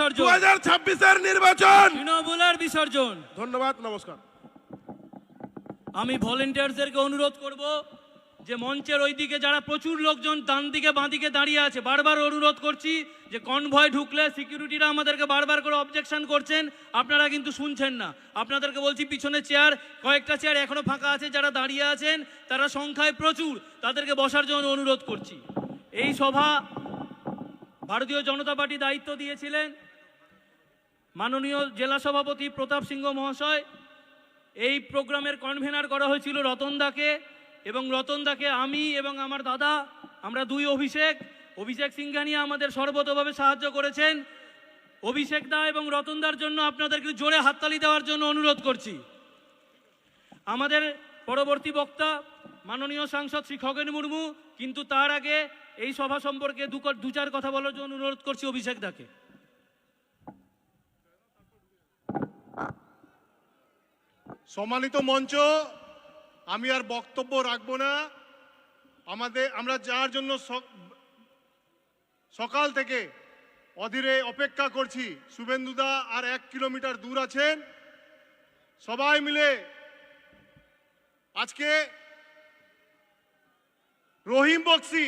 বিসর্জন, 2026-এর নির্বাচন তৃণমূলের বিসর্জন। ধন্যবাদ, নমস্কার। আমি ভলেন্টিয়ার্সদেরকে অনুরোধ করব যে মঞ্চের ওই দিকে যারা প্রচুর লোকজন ডান দিকে বাঁ দিকে দাঁড়িয়ে আছে, বারবার অনুরোধ করছি যে কনভয় ঢুকলে সিকিউরিটিরা আমাদেরকে বারবার করে অবজেকশন করছেন, আপনারা কিন্তু শুনছেন না। আপনাদেরকে বলছি পিছনে চেয়ার, কয়েকটা চেয়ার এখনো ফাঁকা আছে, যারা দাঁড়িয়ে আছেন তারা সংখ্যায় প্রচুর, তাদেরকে বসার জন্য অনুরোধ করছি। এই সভা ভারতীয় জনতা পার্টি দায়িত্ব দিয়েছিলেন মাননীয় জেলা সভাপতি প্রতাপ সিংহ মহাশয়। এই প্রোগ্রামের কনভেনার করা হয়েছিল রতনদাকে, এবং রতনদাকে আমি এবং আমার দাদা, আমরা দুই অভিষেক সিংঘানিয়া আমাদের সর্বতভাবে সাহায্য করেছেন। অভিষেক দা এবং রতনদার জন্য আপনাদেরকে জোরে হাততালি দেওয়ার জন্য অনুরোধ করছি। আমাদের পরবর্তী বক্তা মাননীয় সাংসদ শ্রী খগেন মুর্মু, কিন্তু তার আগে এই সভা সম্পর্কে দু চার কথা বলার জন্য অনুরোধ করছি অভিষেক দাকে। সম্মানিত মঞ্চ, আমি আর বক্তব্য রাখবো না। আমরা যার জন্য সকাল থেকে অধীরে অপেক্ষা করছি, শুভেন্দুদা আর 1 কিলোমিটার দূর আছেন। সবাই মিলে আজকে রহিম বক্সি,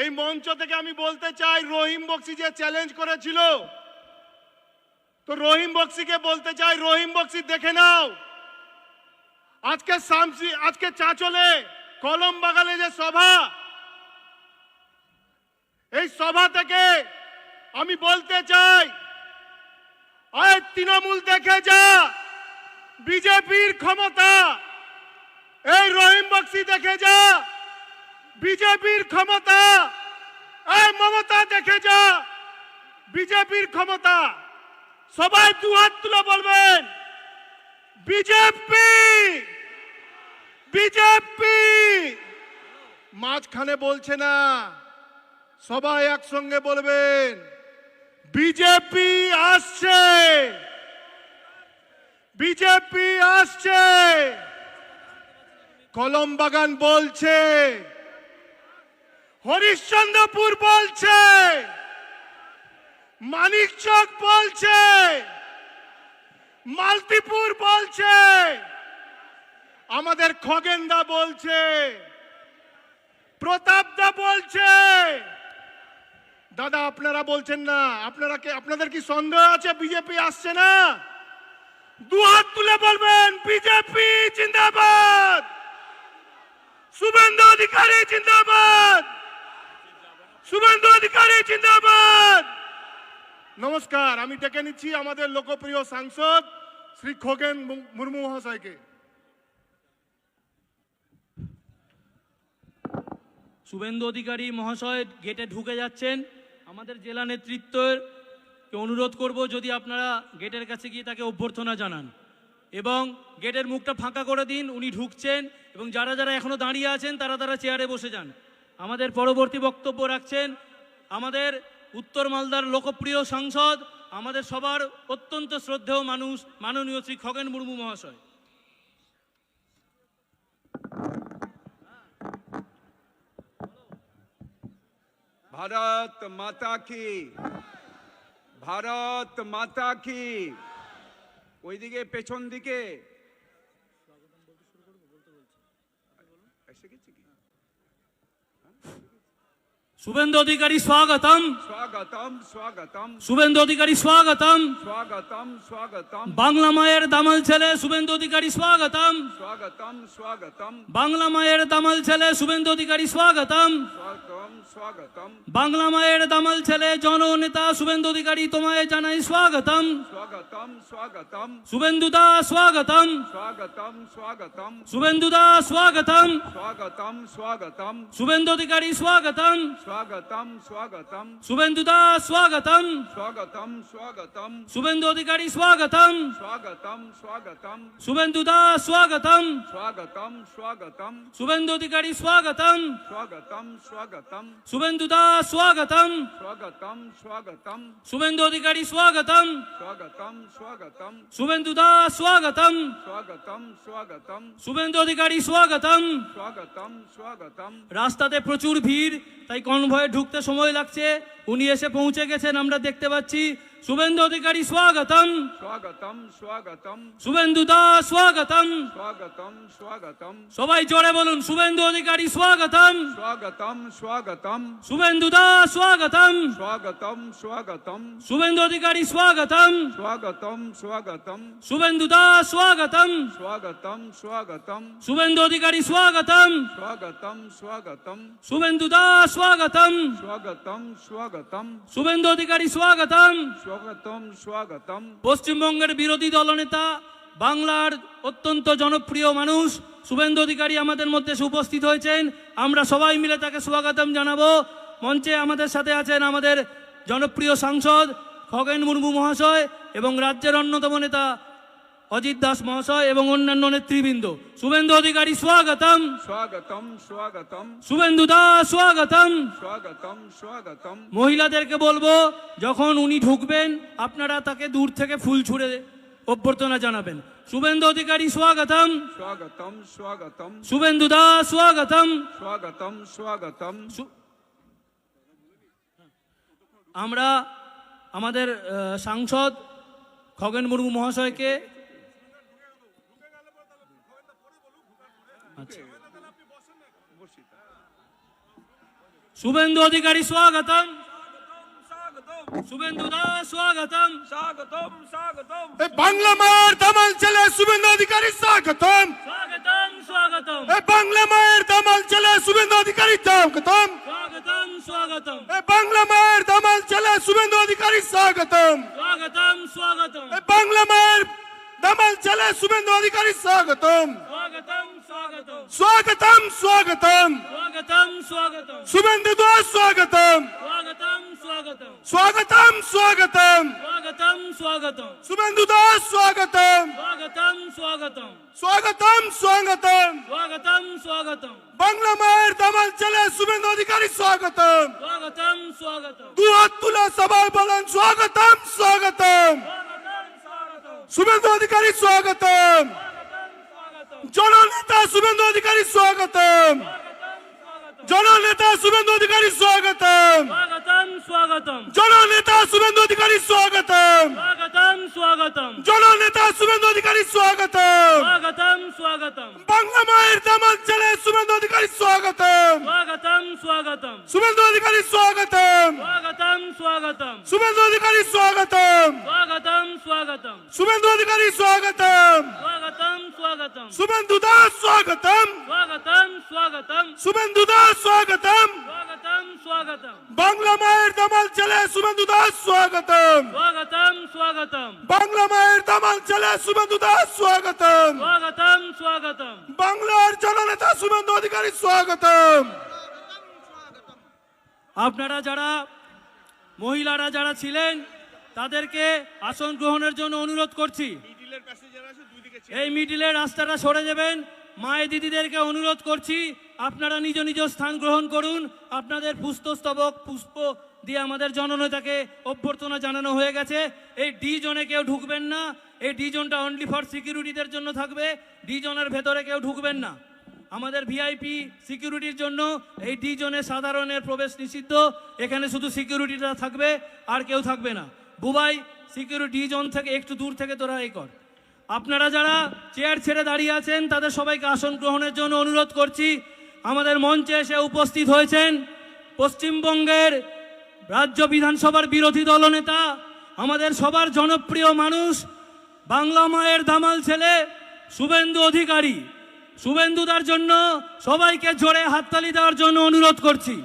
এই মঞ্চ থেকে আমি বলতে চাই, রহিম বক্সি যে চ্যালেঞ্জ করেছিল, তো রহিম বক্সিকে বলতে চাই, রহিম বক্সি দেখে নাও আজকে চাঁচলে কলম বাগালে যে সভা, এই সভা থেকে আমি বলতে চাই, আয় তৃণমূল দেখে যা বিজেপির ক্ষমতা, এই রহিম বক্সি দেখে যা বিজেপির ক্ষমতা, এই মমতা দেখে যা বিজেপির ক্ষমতা। সবাই দুহাত তুলে বলবেন বিজেপি, বিজেপি। মাঝখানে বলছে না, সবাই একসঙ্গে বলবেন বিজেপি আসছে, বিজেপি আসছে। কলমবাগান বলছে, হরিশ্চন্দ্রপুর বলছে, মানিকচক বলছে, মালতীপুর বলছে, আমাদের খগেনদা বলছে, প্রতাপদা বলছে। দাদা আপনারা বলছেন না, আপনাদের কি সন্দেহ আছে বিজেপি আসছে না? দুহাত তুলে বলবেন বিজেপি জিন্দাবাদ, শুভেন্দু অধিকারী জিন্দাবাদ, শুভেন্দু অধিকারী জিন্দাবাদ। নমস্কার, আমি ডেকে নিচ্ছি আমাদের লোকপ্রিয় সাংসদ শ্রী খগেন মুর্মু মহাশয়কে। শুভেন্দু অধিকারী মহাশয় গেটে ঢুকে যাচ্ছেন। আমাদের জেলা নেতৃত্বকে অনুরোধ করব, যদি আপনারা গেটের কাছে গিয়ে তাকে অভ্যর্থনা জানান এবং গেটের মুখটা ফাঁকা করে দিন। উনি ঢুকছেন এবং যারা যারা এখনো দাঁড়িয়ে আছেন তারা চেয়ারে বসে যান। আমাদের পরবর্তী বক্তব্য রাখছেন আমাদের উত্তর মালদার লোকপ্রিয় সাংসদ, আমাদের সবার অত্যন্ত শ্রদ্ধেয় মানুষ, মাননীয় শ্রী খগেন মুর্মু মহাশয়। भारत माता की, भारत माता की। ওইদিকে পেছন দিকে শুভেন্দু অধিকারী স্বাগতম, স্বাগতম, স্বাগতম, শুভেন্দু অধিকারী স্বাগতম, স্বাগতম, স্বাগতম, বাংলা মায়ের দামাল ছেলে শুভেন্দু অধিকারী স্বাগতম, স্বাগতম, স্বাগতম, বাংলা মায়ের দামাল ছেলে শুভেন্দু অধিকারী স্বাগতম, স্বাগতম, স্বাগতম, বাংলা মায়ের দামাল ছেলে জননেতা শুভেন্দু অধিকারী তোমায় জানাই স্বাগতম, স্বাগতম, স্বাগতম, শুভেন্দু দা স্বাগতম, স্বাগতম, স্বাগতম, শুভেন্দু দা স্বাগতম, স্বাগতম, স্বাগতম, শুভেন্দু অধিকারী স্বাগতম, স্বাগতম, স্বাগতম, শুভেন্দু দা স্বাগতম, স্বাগতম, স্বাগতম, শুভেন্দু অধিকারী স্বাগতম, স্বাগতম, স্বাগতম, শুভেন্দু দা স্বাগতম, স্বাগতম, স্বাগতম, শুভেন্দু অধিকারী স্বাগতম, স্বাগতম, স্বাগতম, শুভেন্দু দা স্বাগতম, স্বাগতম, স্বাগতম, শুভেন্দু অধিকারী স্বাগতম, স্বাগতম, স্বাগতম, শুভেন্দু দা স্বাগতম, স্বাগতম, স্বাগতম, শুভেন্দু অধিকারী স্বাগতম। স্বাগতম, স্বাগতম, রাস্তাতে প্রচুর ভিড়, তাই কনভয়ে ঢুকতে সময় লাগছে। উনি এসে পৌঁছে গেছেন, আমরা দেখতে পাচ্ছি। শুভেন্দু অধিকারী স্বাগতম, স্বাগতম স্বাগতম শুভেন্দু দা স্বাগতম, স্বাগতম স্বাগতম সবাই জোরে বলুন শুভেন্দু অধিকারী স্বাগতম, স্বাগতম স্বাগতম শুভেন্দু দা স্বাগতম, স্বাগতম স্বাগতম শুভেন্দু অধিকারী স্বাগতম, স্বাগতম স্বাগতম শুভেন্দু দা স্বাগতম, স্বাগতম স্বাগতম শুভেন্দু অধিকারী স্বাগতম, স্বাগতম স্বাগতম শুভেন্দু দা স্বাগতম, স্বাগতম স্বাগতম শুভেন্দু অধিকারী স্বাগতম। স্বাগতম স্বাগতম পশ্চিমবঙ্গের বিরোধী দলনেতা, বাংলার অত্যন্ত জনপ্রিয় মানুষ শুভেন্দু অধিকারী আমাদের মধ্যে এসে উপস্থিত হয়েছেন। আমরা সবাই মিলে তাকে স্বাগতম জানাবো। মঞ্চে আমাদের সাথে আছেন আমাদের জনপ্রিয় সাংসদ খগেন মুর্মু মহাশয় এবং রাজ্যের অন্যতম নেতা অজিত দাস মহাশয় এবং অন্যান্য নেতৃবৃন্দ। শুভেন্দু অধিকারী স্বাগতম, স্বাগতম স্বাগতম শুভেন্দু দা স্বাগতম। স্বাগতম স্বাগতম মহিলাদেরকে বলবো যখন উনি ঢুকবেন আপনারা তাকে দূর থেকে ফুল ছুঁড়ে অভ্যর্থনা জানাবেন। শুভেন্দু অধিকারী স্বাগতম, স্বাগতম স্বাগতম শুভেন্দু দা স্বাগতম। স্বাগতম স্বাগতম আমরা আমাদের সাংসদ খগেন মুর্মু মহাশয়কে আচ্ছা। শুভেন্দু অধিকারী স্বাগতম, শুভেন্দু দা স্বাগতম, এ বাংলা মায়ের দামাল ছেলে শুভেন্দু অধিকারী স্বাগতম, স্বাগতম স্বাগতম, এ বাংলা মায়ের দামাল ছেলে শুভেন্দু অধিকারী স্বাগতম, স্বাগতম স্বাগতম, এ বাংলা মায়ের দামাল ছেলে শুভেন্দু অধিকারী স্বাগতম, স্বাগতম স্বাগতম, এ বাংলা মায়ের দামাল ছেলে শুভেন্দু অধিকারী স্বাগতম, স্বাগতম স্বাগতম, স্বাগতম স্বাগতম, স্বাগতম স্বাগতম, শুভেন্দু দা স্বাগতম, স্বাগতম স্বাগতম, স্বাগতম স্বাগতম, স্বাগতম স্বাগতম, শুভেন্দু দা স্বাগতম, স্বাগতম স্বাগতম, স্বাগতম স্বাগতম, স্বাগতম স্বাগতম, বাংলা মায়ের দামাল ছেলে শুভেন্দু অধিকারী স্বাগতম। স্বাগতম স্বাগতম, দু হাত তুলে সবাই বলেন স্বাগতম স্বাগতম, শুভেন্দু অধিকারী স্বাগতম, জননেতা শুভেন্দু অধিকারী স্বাগতম, জননেতা শুভেন্দু অধিকারী স্বাগতম, স্বাগতম স্বাগতম, জননেতা শুভেন্দু অধিকারী স্বাগতম, স্বাগতম স্বাগতম, জননেতা শুভেন্দু অধিকারী স্বাগতম, স্বাগতম স্বাগতম, বাংলা মায়ের দামাল ছেলে শুভেন্দু অধিকারী স্বাগতম, স্বাগতম স্বাগতম, শুভেন্দু অধিকারী স্বাগতম, স্বাগতম স্বাগতম, শুভেন্দু অধিকারী স্বাগতম, স্বাগতম স্বাগতম, শুভেন্দু অধিকারী স্বাগতম, স্বাগতম স্বাগতম, শুভেন্দু দাস স্বাগতম, স্বাগতম স্বাগতম, শুভেন্দু দাস স্বাগতম, স্বাগতম স্বাগতম, বাংলা মায়ের দামাল ছেলে শুভেন্দু দাস স্বাগতম, স্বাগতম স্বাগতম, বাংলা মায়ের দামাল ছেলে শুভেন্দু দাস স্বাগতম, স্বাগতম স্বাগতম, বাংলার জননেতা শুভেন্দু অধিকারী স্বাগতম। আপনারা যারা মহিলারা যারা ছিলেন তাদেরকে আসন গ্রহণের জন্য অনুরোধ করছি। এই মিডিলের রাস্তাটা সরে যাবেন। মায়ে দিদিদেরকে অনুরোধ করছি আপনারা নিজ নিজ স্থান গ্রহণ করুন। আপনাদের পুষ্পস্তবক পুষ্প দিয়ে আমাদের জননেতাকে অভ্যর্থনা জানানো হয়ে গেছে। এই ডি জোনে কেউ ঢুকবেন না। এই ডি জোনটা অনলি ফর সিকিউরিটিদের জন্য থাকবে। ডি জোনের ভেতরে কেউ ঢুকবেন না। আমাদের ভিআইপি সিকিউরিটির জন্য এই ডি জোনে সাধারণের প্রবেশ নিষিদ্ধ। এখানে শুধু সিকিউরিটিরা থাকবে, আর কেউ থাকবে না। বুবাই সিকিউরিটি ডি জোন থেকে একটু দূর থেকে তোরা এই কর। আপনারা যারা চেয়ার ছেড়ে দাঁড়িয়ে আছেন তাদের সবাইকে আসন গ্রহণের জন্য অনুরোধ করছি। আমাদের মঞ্চে এসে উপস্থিত হয়েছেন পশ্চিমবঙ্গের রাজ্য বিধানসভার বিরোধী দলনেতা, আমাদের সবার জনপ্রিয় মানুষ, বাংলা মায়ের দামাল ছেলে শুভেন্দু অধিকারী। শুভেন্দুদার জন্য সবাইকে জোরে হাততালি দেওয়ার জন্য অনুরোধ করছি।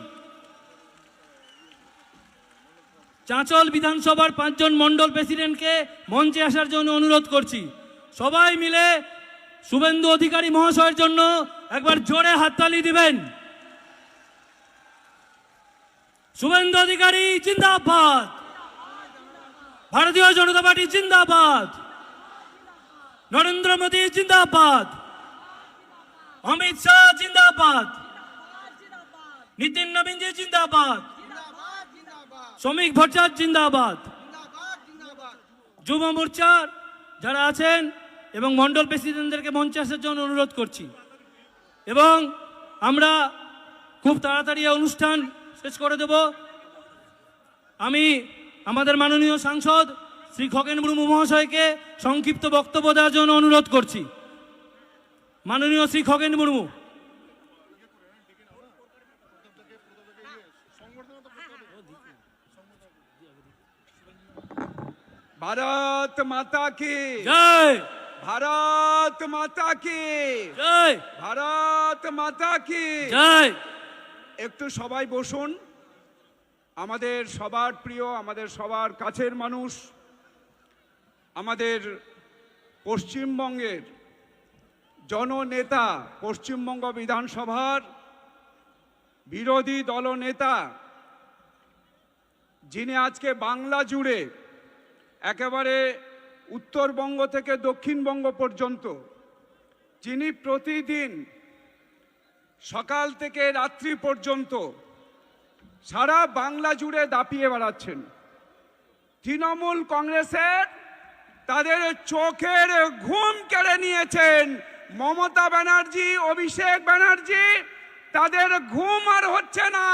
চাঁচল বিধানসভার 5 জন মণ্ডল প্রেসিডেন্টকে মঞ্চে আসার জন্য অনুরোধ করছি। সবাই মিলে শুভেন্দু অধিকারী মহাশয়ের জন্য একবার জোরে হাততালি দিবেন। শুভেন্দু অধিকারী জিন্দাবাদ, ভারতীয় জনতা পার্টি জিন্দাবাদ, নরেন্দ্র মোদী জিন্দাবাদ, অমিত শাহ জিন্দাবাদ, নিতিন নবীনজি জিন্দাবাদ, শ্রমিক ভট্টাচার্য জিন্দাবাদ। যুব মোর্চার যারা আছেন এবং মণ্ডল প্রেসিডেন্টদেরকে মঞ্চে আসার জন্য অনুরোধ করছি। এবং আমরা খুব তাড়াতাড়ি অনুষ্ঠান শেষ করে দেব। আমি আমাদের মাননীয় সাংসদ শ্রী খগেন মুর্মু মহাশয়কে সংক্ষিপ্ত বক্তব্য দেওয়ার জন্য অনুরোধ করছি। মাননীয় শ্রী খগেন মুর্মু। ভারত মাতা কি জয়, ভারত মাতা কি জয়, ভারত মাতা কি জয়। একটু সবাই বসুন। আমাদের সবার প্রিয়, আমাদের সবার কাছের মানুষ, আমাদের পশ্চিমবঙ্গের জননেতা, পশ্চিমবঙ্গ বিধানসভার বিরোধী দলনেতা, যিনি আজকে বাংলা জুড়ে একেবারে উত্তরবঙ্গ থেকে দক্ষিণবঙ্গ পর্যন্ত, যিনি প্রতিদিন সকাল থেকে রাত্রি পর্যন্ত সারা বাংলা জুড়ে দাপিয়ে বেড়াচ্ছেন। তৃণমূল কংগ্রেসের তাদের চোখের ঘুম কেড়ে নিয়েছেন মমতা ব্যানার্জি, অভিষেক ব্যানার্জি। তাদের ঘুম আর হচ্ছে না।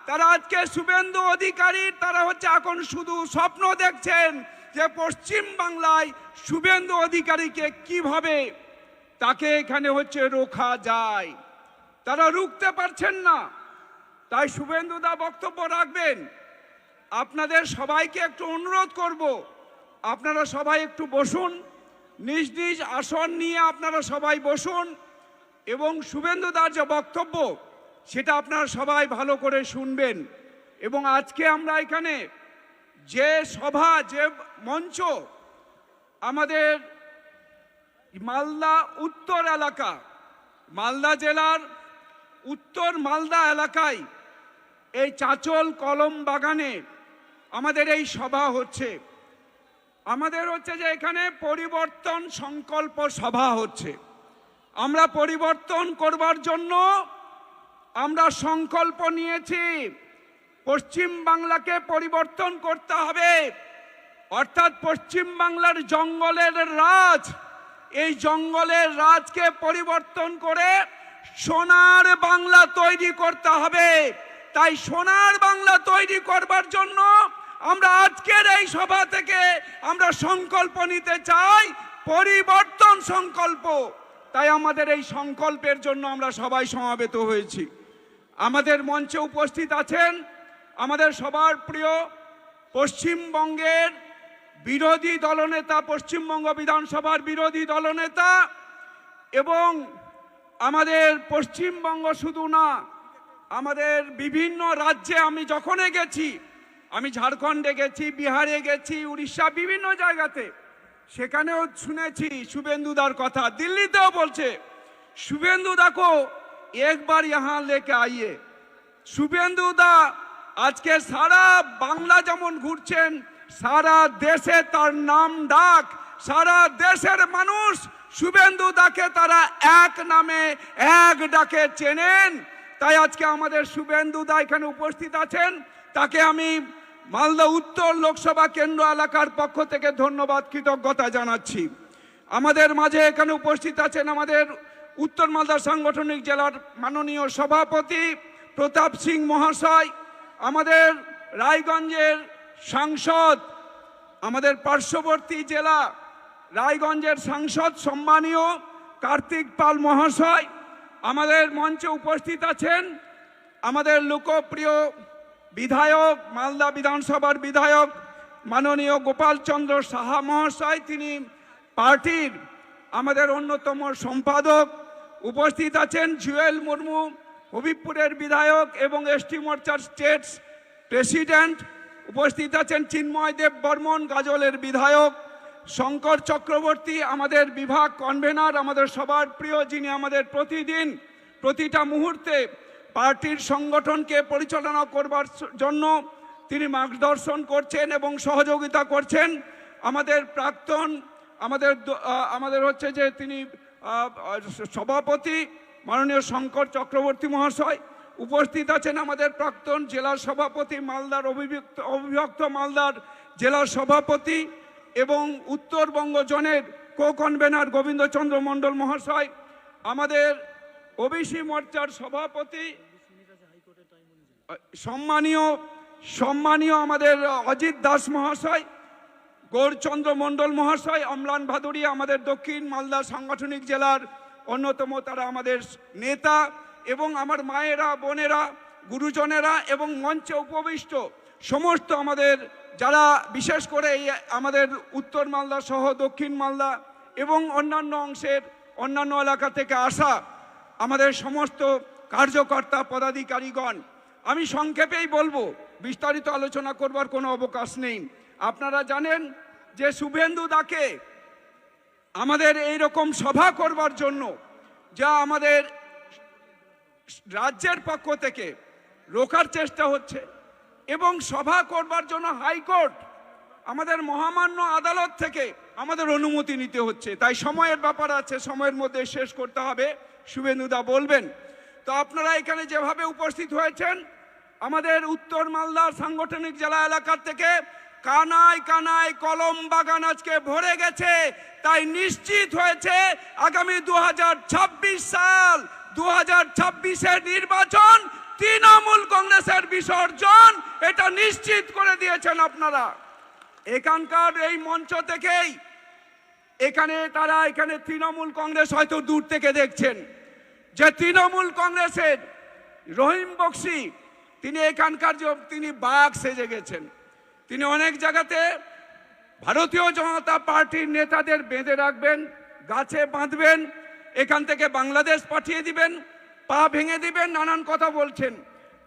তারা আজকে শুভেন্দু অধিকারী, তারা হচ্ছে এখন শুধু স্বপ্ন দেখছেন যে পশ্চিম বাংলায় শুভেন্দু অধিকারীকে কিভাবে তাকে এখানে হচ্ছে রোখা যায়। তারা রুখতে পারছেন না। তাই শুভেন্দুদা বক্তব্য রাখবেন। আপনাদের সবাইকে একটু অনুরোধ করব, আপনারা সবাই একটু বসুন, নিজ নিজ আসন নিয়ে আপনারা সবাই বসুন এবং শুভেন্দুদার যে বক্তব্য সেটা আপনারা সবাই ভালো করে শুনবেন। এবং আজকে আমরা এখানে যে সভা, যে মঞ্চ, আমাদের মালদা উত্তর এলাকা, মালদা জেলার উত্তর মালদা এলাকায় এই চাচল কলম বাগানে আমাদের এই সভা হচ্ছে। আমাদের হচ্ছে যে এখানে পরিবর্তন সংকল্প সভা হচ্ছে। আমরা পরিবর্তন করবার জন্য আমরা সংকল্প নিয়েছি, পশ্চিম বাংলাকে পরিবর্তন করতে হবে। অর্থাৎ পশ্চিম বাংলার জঙ্গলের রাজ, এই জঙ্গলের রাজকে পরিবর্তন করে সোনার বাংলা তৈরি করতে হবে। তাই সোনার বাংলা তৈরি করবার জন্য আমরা আজকের এই সভা থেকে আমরা সংকল্প নিতে চাই, পরিবর্তন সংকল্প। তাই আমাদের এই সংকল্পের জন্য আমরা সবাই সমবেত হয়েছি। আমাদের মঞ্চে উপস্থিত আছেন আমাদের সবার প্রিয় পশ্চিমবঙ্গের বিরোধী দলনেতা, পশ্চিমবঙ্গ বিধানসভার বিরোধী দলনেতা, এবং আমাদের পশ্চিমবঙ্গ শুধু না, আমাদের বিভিন্ন রাজ্যে আমি যখনই গেছি, আমি ঝাড়খণ্ডে গেছি, বিহারে গেছি, উড়িষ্যা, বিভিন্ন জায়গাতে, সেখানেও শুনেছি শুভেন্দুদার কথা। দিল্লিতেও বলছে শুভেন্দুদা को एक बार यहाँ लेके आइए। শুভেন্দুদা আজকে সারা বাংলা যেমন ঘুরছেন, সারা দেশে তার নাম ডাক, সারা দেশের মানুষ শুভেন্দুদাকে তারা এক নামে এক ডাকে চেনেন। তাই আজকে আমাদের শুভেন্দুদা এখানে উপস্থিত আছেন, তাকে আমি মালদা উত্তর লোকসভা কেন্দ্র এলাকার পক্ষ থেকে ধন্যবাদ, কৃতজ্ঞতা জানাচ্ছি। আমাদের মাঝে এখানে উপস্থিত আছেন আমাদের উত্তর মালদা সাংগঠনিক জেলার মাননীয় সভাপতি প্রতাপ সিং মহাশয়, আমাদের রায়গঞ্জের সাংসদ, আমাদের পার্শ্ববর্তী জেলা রায়গঞ্জের সাংসদ সম্মানীয় কার্তিক পাল মহাশয়। আমাদের মঞ্চে উপস্থিত আছেন আমাদের লোকপ্রিয় বিধায়ক, মালদা বিধানসভার বিধায়ক মাননীয় গোপাল চন্দ্র সাহা মহাশয়, তিনি পার্টির আমাদের অন্যতম সম্পাদক। উপস্থিত আছেন জুয়েল মুর্মু, হবিবপুরের বিধায়ক এবং এসটি মোর্চার স্টেট প্রেসিডেন্ট। উপস্থিত আছেন চিন্ময় দেব বর্মন, গাজলের বিধায়ক। শঙ্কর চক্রবর্তী আমাদের বিভাগ কনভেনার, আমাদের সবার প্রিয়, যিনি আমাদের প্রতিদিন প্রতিটা মুহূর্তে পার্টির সংগঠনকে পরিচালনা করবার জন্য তিনি মার্গদর্শন করছেন এবং সহযোগিতা করছেন। আমাদের প্রাক্তন আমাদের হচ্ছে যে তিনি সভাপতি মাননীয় শঙ্কর চক্রবর্তী মহাশয়। উপস্থিত আছেন আমাদের প্রাক্তন জেলা সভাপতি, মালদার অবিভক্ত মালদার জেলা সভাপতি এবং উত্তরবঙ্গ জোনের কো কনভেনার গোবিন্দচন্দ্র মণ্ডল মহাশয়, আমাদের ওবিসি মোর্চার সভাপতি সম্মানীয় সম্মানীয় আমাদের অজিত দাস মহাশয়, গৌরচন্দ্র মণ্ডল মহাশয়, অম্লান ভাদুরী আমাদের দক্ষিণ মালদা সাংগঠনিক জেলার অন্যতম, তারা আমাদের নেতা, এবং আমার মায়েরা, বোনেরা, গুরুজনেরা এবং মঞ্চে উপবিষ্ট সমস্ত আমাদের যারা, বিশেষ করে এই আমাদের উত্তর মালদা সহ দক্ষিণ মালদা এবং অন্যান্য অংশের অন্যান্য এলাকা থেকে আসা আমাদের সমস্ত কার্যকর্তা পদাধিকারীগণ, আমি সংক্ষেপেই বলবো, বিস্তারিত আলোচনা করবার কোনো অবকাশ নেই। আপনারা জানেন যে শুভেন্দু দাকে আমাদের এই রকম সভা করবার জন্য যা আমাদের রাজ্যের পক্ষ থেকে রোকার চেষ্টা হচ্ছে, এবং সভা করবার জন্য হাইকোর্ট আমাদের মহামান্য আদালত থেকে আমাদের অনুমতি নিতে হচ্ছে। তাই সময়ের ব্যাপার আছে, সময়ের মধ্যে শেষ করতে হবে, শুভেন্দুদা বলবেন। তো আপনারা এখানে যেভাবে উপস্থিত হয়েছেন, আমাদের উত্তর মালদার সাংগঠনিক জেলা এলাকার থেকে কানায় কানায় কলম বাগান আজকে ভরে গেছে। তাই নিশ্চিত হয়েছে আগামী 2026 সাল, 2026-এর নির্বাচন তৃণমূল কংগ্রেসের বিসর্জন, এটা নিশ্চিত করে দিয়েছেন আপনারা। এখানকার এই মঞ্চ থেকেই এখানে তৃণমূল কংগ্রেস হয়তো দূর থেকে দেখছেন যে তৃণমূল কংগ্রেসের রহিম বক্সি, তিনি এখানকার তিনি বাঘ সেজে গেছেন। তিনি অনেক জায়গাতে ভারতীয় জনতা পার্টির নেতাদের বেঁধে রাখবেন, গাছে বাঁধবেন, এখান থেকে বাংলাদেশ পাঠিয়ে দিবেন, পা ভেঙে দিবেন, নানান কথা বলছেন।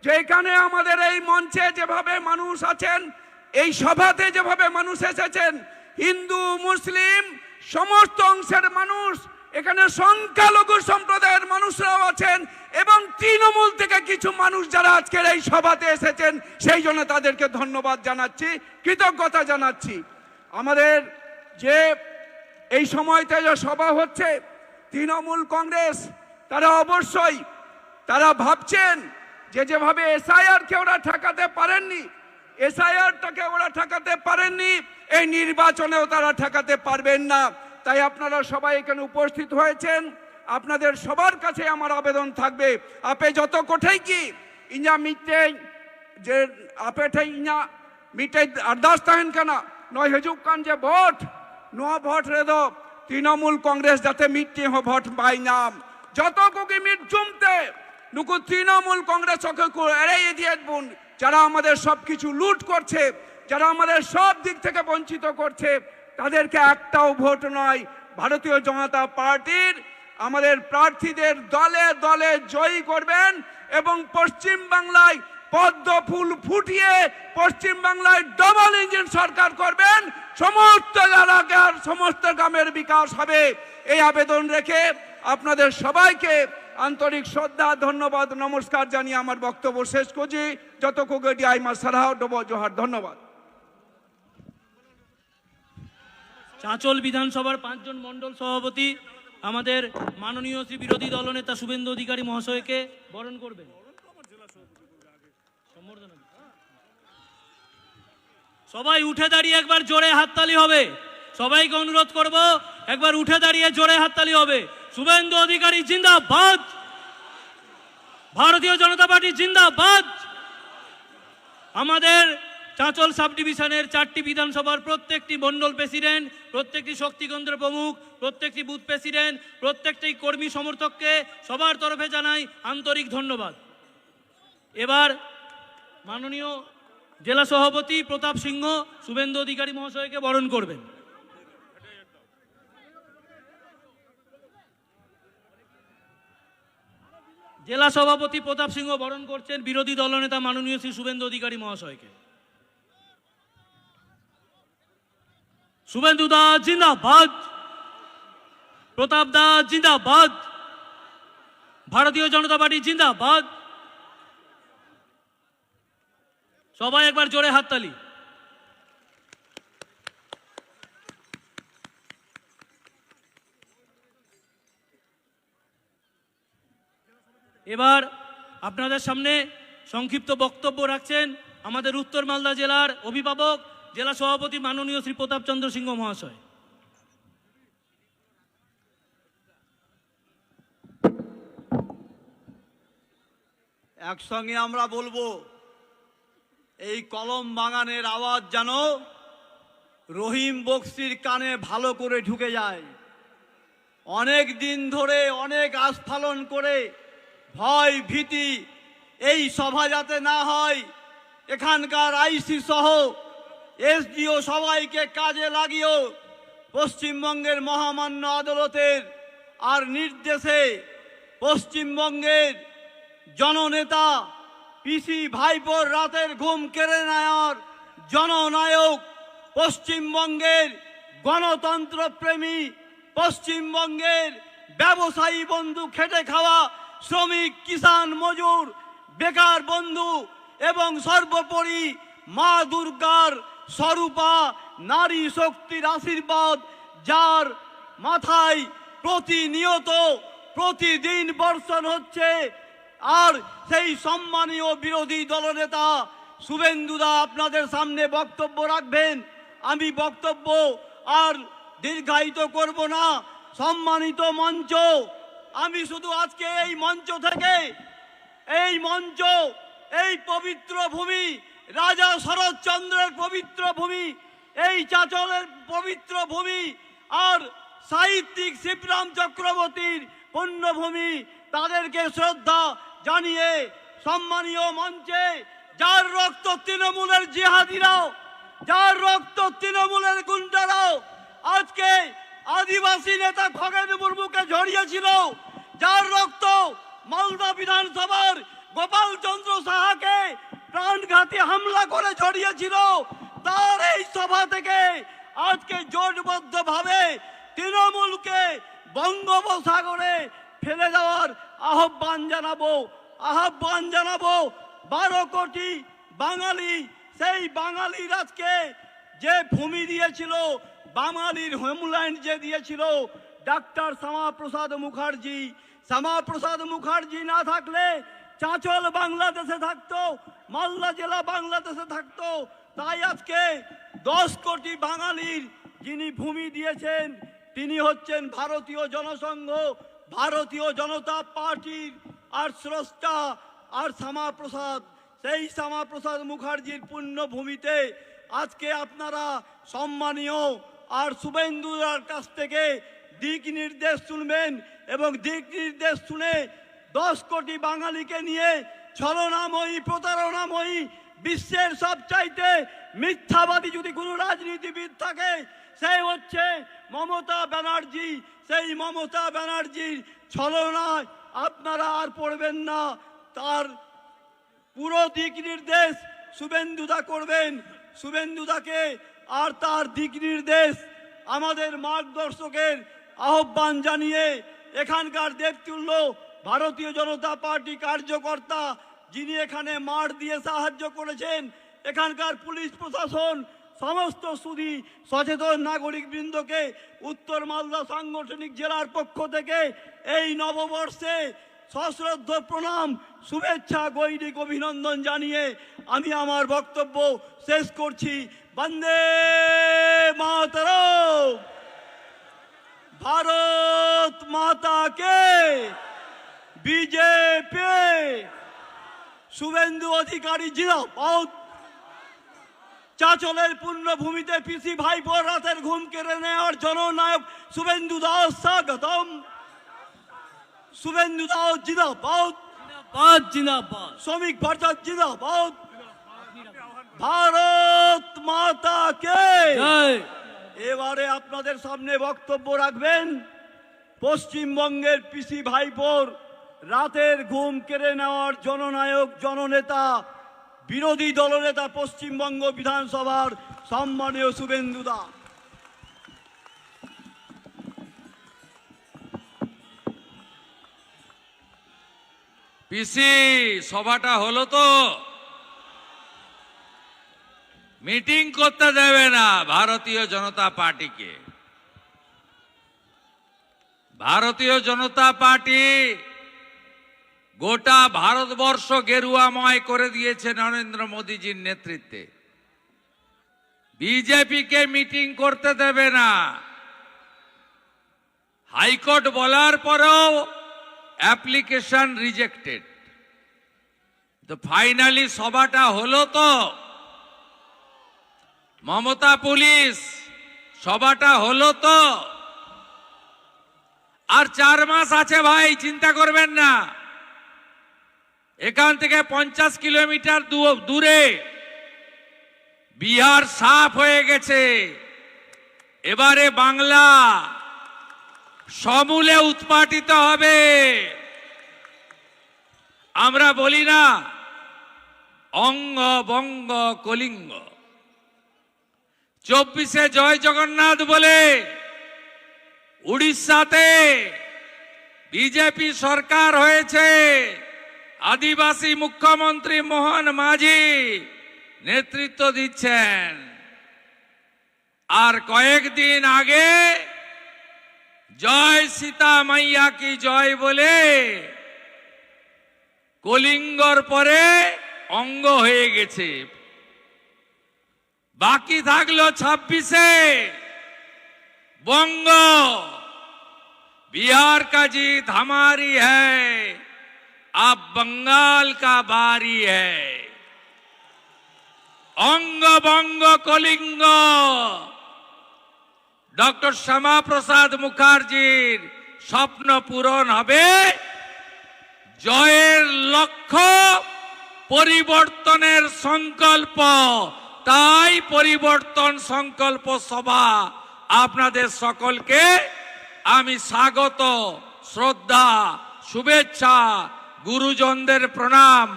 যে এখানে আমাদের এই মঞ্চে যেভাবে মানুষ আছেন, এই সভাতে যেভাবে মানুষ এসেছেন, হিন্দু মুসলিম সমস্ত অংশের মানুষ, এখানে সংখ্যালঘু সম্প্রদায়ের মানুষরাও আছেন, এবং তৃণমূল থেকে কিছু মানুষ যারা আজকের এই সভাতে এসেছেন, সেই জন্য তাদেরকে ধন্যবাদ জানাচ্ছি, কৃতজ্ঞতা জানাচ্ছি। আমাদের যে এই সময়তে যে সভা হচ্ছে, তৃণমূল কংগ্রেস তারা অবশ্যই তারা ভাবছেন যে যেভাবে এসআইআরকে ওরা ঠেকাতে পারেননি, এসআইআরটাকে ওরা ঠেকাতে পারেননি, এই নির্বাচনেও তারা ঠেকাতে পারবেন না। তাই আপনারা সবাই এখানে উপস্থিত হয়েছেন, আপনাদের সবার কাছে আমার আবেদন থাকবে, আপে যত কোঠাই কি ইঞ্জা মিটে যে আপে ঠাই ইঞ্জা মিটে আরদাস তাহেন কানা নয় হেজুক কান যে ভোট নোয়া ভোট রেদো তৃণমূল কংগ্রেস যাতে মিটে হো ভোট পাই নাম যত কোকি মিট জুমতে নুকু তৃণমূল কংগ্রেস ওকে এড়িয়ে দিয়ে বুন, যারা আমাদের সব কিছু লুট করছে, যারা আমাদের সব দিক থেকে বঞ্চিত করছে, তাদেরকে একটাও ভোট নয়, ভারতীয় জনতা পার্টির আমাদের প্রার্থীদের দলে দলে জয়ী করবেন, এবং পশ্চিম বাংলায় পদ্ম ফুল ফুটিয়ে পশ্চিম বাংলায় ডবল ইঞ্জিন সরকার করবেন, সমস্ত এলাকার সমস্ত গ্রামের বিকাশ হবে। এই আবেদন রেখে আপনাদের সবাইকে আন্তরিক শ্রদ্ধা, ধন্যবাদ, নমস্কার জানিয়ে আমার বক্তব্য শেষ করছি। যত কোগেডি আইমা সারাও ডব জোহার, ধন্যবাদ। চাঁচল বিধানসভার 5 জন মণ্ডল সভাপতি আমাদের মাননীয় শ্রী বিরোধী দলনেতা শুভেন্দু অধিকারী মহাশয়কে বরণ করবেন। সবাই উঠে দাঁড়িয়ে একবার জোরে হাততালি হবে। সবাইকে অনুরোধ করব, একবার উঠে দাঁড়িয়ে জোরে হাততালি হবে। শুভেন্দু অধিকারী জিন্দাবাদ, ভারতীয় জনতা পার্টি জিন্দাবাদ। আমাদের চাঁচল সাব ডিভিশনের 4টি বিধানসভার প্রত্যেকটি মণ্ডল প্রেসিডেন্ট, প্রত্যেকটি শক্তিকেন্দ্র প্রমুখ, প্রত্যেকটি বুথ প্রেসিডেন্ট, প্রত্যেকটি কর্মী সমর্থককে সবার তরফে জানাই আন্তরিক ধন্যবাদ। এবার মাননীয় জেলা সভাপতি প্রতাপ সিংহ শুভেন্দু অধিকারী মহাশয়কে বরণ করবেন। জেলা সভাপতি প্রতাপ সিংহ বরণ করছেন বিরোধী দলনেতা মাননীয় শ্রী শুভেন্দু অধিকারী মহাশয়কে। শুভেন্দু দা জিন্দাবাদ, প্রতাপ দা জিন্দাবাদ, ভারতীয় জনতা পার্টি জিন্দাবাদ। সবাই একবার জোরে হাততালি। এবার আপনাদের সামনে সংক্ষিপ্ত বক্তব্য রাখছেন আমাদের উত্তর মালদা জেলার অভিভাবক, জেলা সভাপতি মাননীয় শ্রী প্রতাপ চন্দ্র সিংহ মহাশয়। একসঙ্গে আমরা বলবো, এই কলম বাগানের আওয়াজ যেন রহিম বক্সির কানে ভালো করে ঢুকে যায়। অনেক দিন ধরে অনেক আস্ফালন করে ভয় ভীতি এই সভা যাতে না হয়, এখানকার আইসি সহ এসডিও সবাইকে কাজে লাগিয়েও পশ্চিমবঙ্গের মহামান্য আদালতের আর নির্দেশে পশ্চিমবঙ্গের জননেতা পিসি ভাইপোর রাতের ঘুম কেড়ে নেওয়ার জননায়ক, পশ্চিমবঙ্গের গণতন্ত্র প্রেমী, পশ্চিমবঙ্গের ব্যবসায়ী বন্ধু, খেটে খাওয়া শ্রমিক, কিষাণ, মজুর, বেকার বন্ধু এবং সর্বোপরি মা দুর্গার স্বরূপা নারী শক্তির আশীর্বাদ, যার মাথায় প্রতিনিয়ত প্রতিদিন বর্ষণ হচ্ছে। আর সেই সম্মানীয় বিরোধী দলনেতা শুভেন্দুদা আপনাদের সামনে বক্তব্য রাখবেন। আমি বক্তব্য আর দীর্ঘায়িত করব না। সম্মানিত মঞ্চ, আমি শুধু আজকে এই মঞ্চ থেকে, এই মঞ্চ, এই পবিত্র ভূমি, রাজা শরৎচন্দ্রের পবিত্র ভূমি, এই চাঁচলের পবিত্র ভূমি, আর সাহিত্যিক শিবরাম চক্রবর্তীর পুণ্যভূমি, তাদেরকে শ্রদ্ধা জানিয়ে সম্মানীয় মঞ্চে যার রক্ত তৃণমূলের জিহাদিরাও, যার রক্ত তৃণমূলের গুন্ডারাও আজকে আদিবাসী নেতা খগেন মুর্মুকে ঝরিয়েছিল, যার রক্ত মালদা বিধানসভার গোপাল চন্দ্র সাহাকে প্রাণঘাতী হামলা করে ঝরিয়েছিল, তার এই সভা থেকে আজকে জোটবদ্ধভাবে তৃণমূলকে বঙ্গোপসাগরে ফেলে দেওয়ার আহ্বান জানাবো। 12 কোটি বাঙালি, সেই বাঙালির আজকে যে ভূমি দিয়েছিল, বাঙালির হোমল্যান্ড যে দিয়েছিল ডাক্তার শ্যামাপ্রসাদ মুখার্জি না থাকলে চাঁচল বাংলাদেশে থাকতো, মালদা জেলা বাংলাদেশে থাকতো। তাই আজকে 10 কোটি বাঙালির যিনি ভূমি দিয়েছেন তিনি হচ্ছেন ভারতীয় জনসংঘ, ভারতীয় জনতা পার্টির আর স্রষ্টা আর শ্যামাপ্রসাদ। সেই শ্যামাপ্রসাদ মুখার্জির পুণ্যভূমিতে আজকে আপনারা সম্মানীয় আর শুভেন্দুর কাছ থেকে দিক নির্দেশ শুনবেন এবং দিক নির্দেশ শুনে 10 কোটি বাঙালিকে নিয়ে ছলনাময়ী, প্রতারণাময়ী, বিশ্বের সবচাইতে মিথ্যাবাদী যদি কোনো রাজনীতিবিদ থাকে সে হচ্ছে মমতা ব্যানার্জি। সেই মমতা ব্যানার্জির ছলনায় আপনারা আর পড়বেন না। তার পুরো দিক নির্দেশ শুভেন্দুদা করবেন। শুভেন্দুদাকে আর তার দিক নির্দেশ আমাদের মার্গদর্শকের আহ্বান জানিয়ে এখানকার দেবতুল্য ভারতীয় জনতা পার্টি কার্যকর্তা যিনি এখানে মাঠ দিয়ে সাহায্য করেছেন, এখানকার পুলিশ প্রশাসন, সমস্ত সুধী সচেতন নাগরিক বৃন্দকে উত্তর মালদা সাংগঠনিক জেলার পক্ষ থেকে এই নববর্ষে সশ্রদ্ধ প্রণাম, শুভেচ্ছা, গৈরিক অভিনন্দন জানিয়ে আমি আমার বক্তব্য শেষ করছি। বন্দে মাতরম, ভারত মাতা কে, বিজেপি, শুভেন্দু অধিকারী জিন্দাবাদ। চাঁচলের পুণ্যভূমিতে পিসি ভাইপোর রাতের ঘুম কেড়ে নেওয়ার জননায়ক শুভেন্দু দাস স্বাগতম। শুভেন্দু দাস জিন্দাবাদ, জিন্দাবাদ। শ্রমিক ভারত জিন্দাবাদ। ভারত মাতা কে জয়। এবারে আপনাদের সামনে বক্তব্য রাখবেন পশ্চিমবঙ্গের পিসি ভাইপোর রাতের ঘুম কেড়ে নেওয়ার জননায়ক, জননেতা, বিরোধী দলনেতা, পশ্চিমবঙ্গ বিধানসভার সম্মানীয় শুভেন্দুদা। পিসি সভাটা হলো তো, মিটিং করতে দেবে না ভারতীয় জনতা পার্টিকে। ভারতীয় জনতা পার্টি গোটা ভারতবর্ষ গেরুয়াময় করে দিয়েছে নরেন্দ্র মোদীজির নেতৃত্বে। বিজেপিকে মিটিং করতে দেবে না। হাইকোর্ট বলার পরেও অ্যাপ্লিকেশন রিজেক্টেড। তো ফাইনালি সভাটা হলো তো, মমতা পুলিশ সভাটা হলো তো? আর 4 মাস আছে ভাই, চিন্তা করবেন না। এখান থেকে 50 কিলোমিটার দূরে বিহার সাফ হয়ে গেছে। এবারে বাংলা সমূলে উৎপাটিত হবে। আমরা বলি না অঙ্গ বঙ্গ কলিঙ্গ, 24-এ জয় জগন্নাথ বলে উড়িষ্যাতে বিজেপি সরকার হয়েছে। আদিবাসী মুখ্যমন্ত্রী মোহন মাঝি নেতৃত্ব দিচ্ছেন। আর কয়েকদিন আগে জয় সীতা মাইয়া কি জয় বলে কলিঙ্গর পরে অঙ্গ হয়ে গেছে। বাকি থাকলো 26-এ বঙ্গ। बिहार का जीत हमारी है, अब बंगाल का बारी है। अंग बंग कलिंग डॉक्टर श्यामा प्रसाद मुखार्जीर स्वप्न पूरण হবে। জয়ের লক্ষ্য পরিবর্তনের সংকল্প, তাই পরিবর্তন সংকল্প সভা আপনাদের সকলকে আমি স্বাগত, শ্রদ্ধা, শুভেচ্ছা, গুরুজনদের প্রণাম,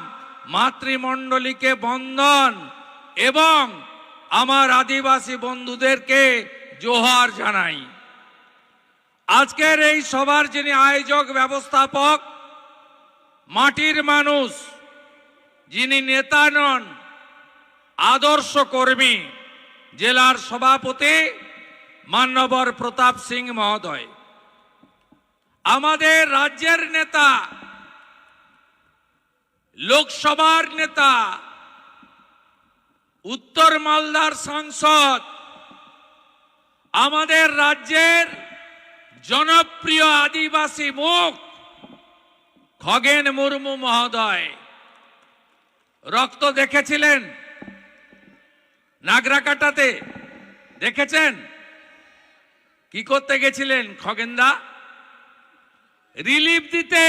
মাতৃমণ্ডলীকে বন্দন এবং আমার আদিবাসী বন্ধুদেরকে জোহার জানাই। আজকের এই সভার যিনি আয়োজক ব্যবস্থাপক, মাটির মানুষ, যিনি নেতা নন, আদর্শ কর্মী, জেলার সভাপতি মান্যবর প্রতাপ সিং মহোদয়, আমাদের রাজ্যের নেতা, লোকসভার নেতা, উত্তর মালদার সাংসদ, আমাদের রাজ্যের জনপ্রিয় আদিবাসী মুখ খগেন মুর্মু মহোদয়। রক্ত দেখেছিলেন নাগরাকাটাতে, দেখেছেন কি করতে গেছিলেন খগেনদা? রিলিফ দিতে,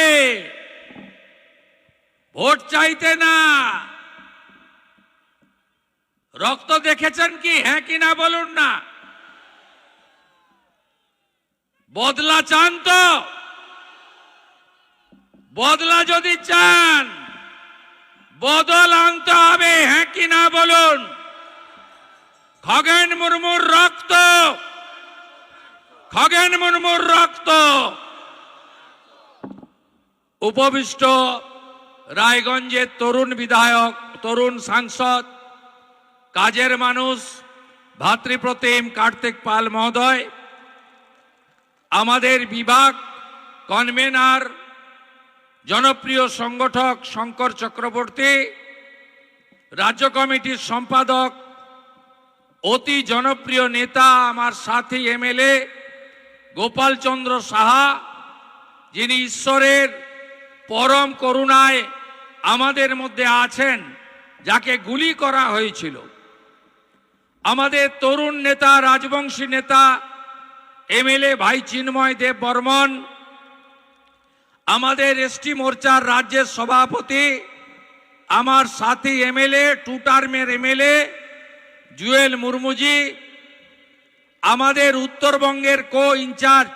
ভোট চাইতে না। রক্ত দেখেছেন কি? হ্যাঁ কি না বলুন না। বদলা চান তো? বদলা যদি চান, বদল আনতে হবে, হ্যাঁ কি না বলুন। খগেন মুর্মুর রক্ত, খগেন মুর্মুর রক্ত। উপবিষ্ট রায়গঞ্জের তরুণ বিধায়ক, তরুণ সাংসদ, কাজের মানুষ ভাতৃপ্রতিম কার্তিক পাল মহোদয়, আমাদের বিভাগ কনভেনার জনপ্রিয় সংগঠক শঙ্কর চক্রবর্তী, রাজ্য কমিটির সম্পাদক অতি জনপ্রিয় নেতা আমার সাথী এমএলএ গোপাল চন্দ্র সাহা, যিনি ঈশ্বরের পরম করুণায় আমাদের মধ্যে আছেন, যাকে গুলি করা হয়েছিল, আমাদের তরুণ নেতা, রাজবংশী নেতা এমএলএ ভাই চিন্ময় দেব বর্মন, আমাদের এসটি মোর্চার রাজ্যের সভাপতি, আমার সাথী এমএলএ, 2 টার্মের এমএলএ জুয়েল মুর্মুজি, আমাদের উত্তরবঙ্গের কো ইনচার্জ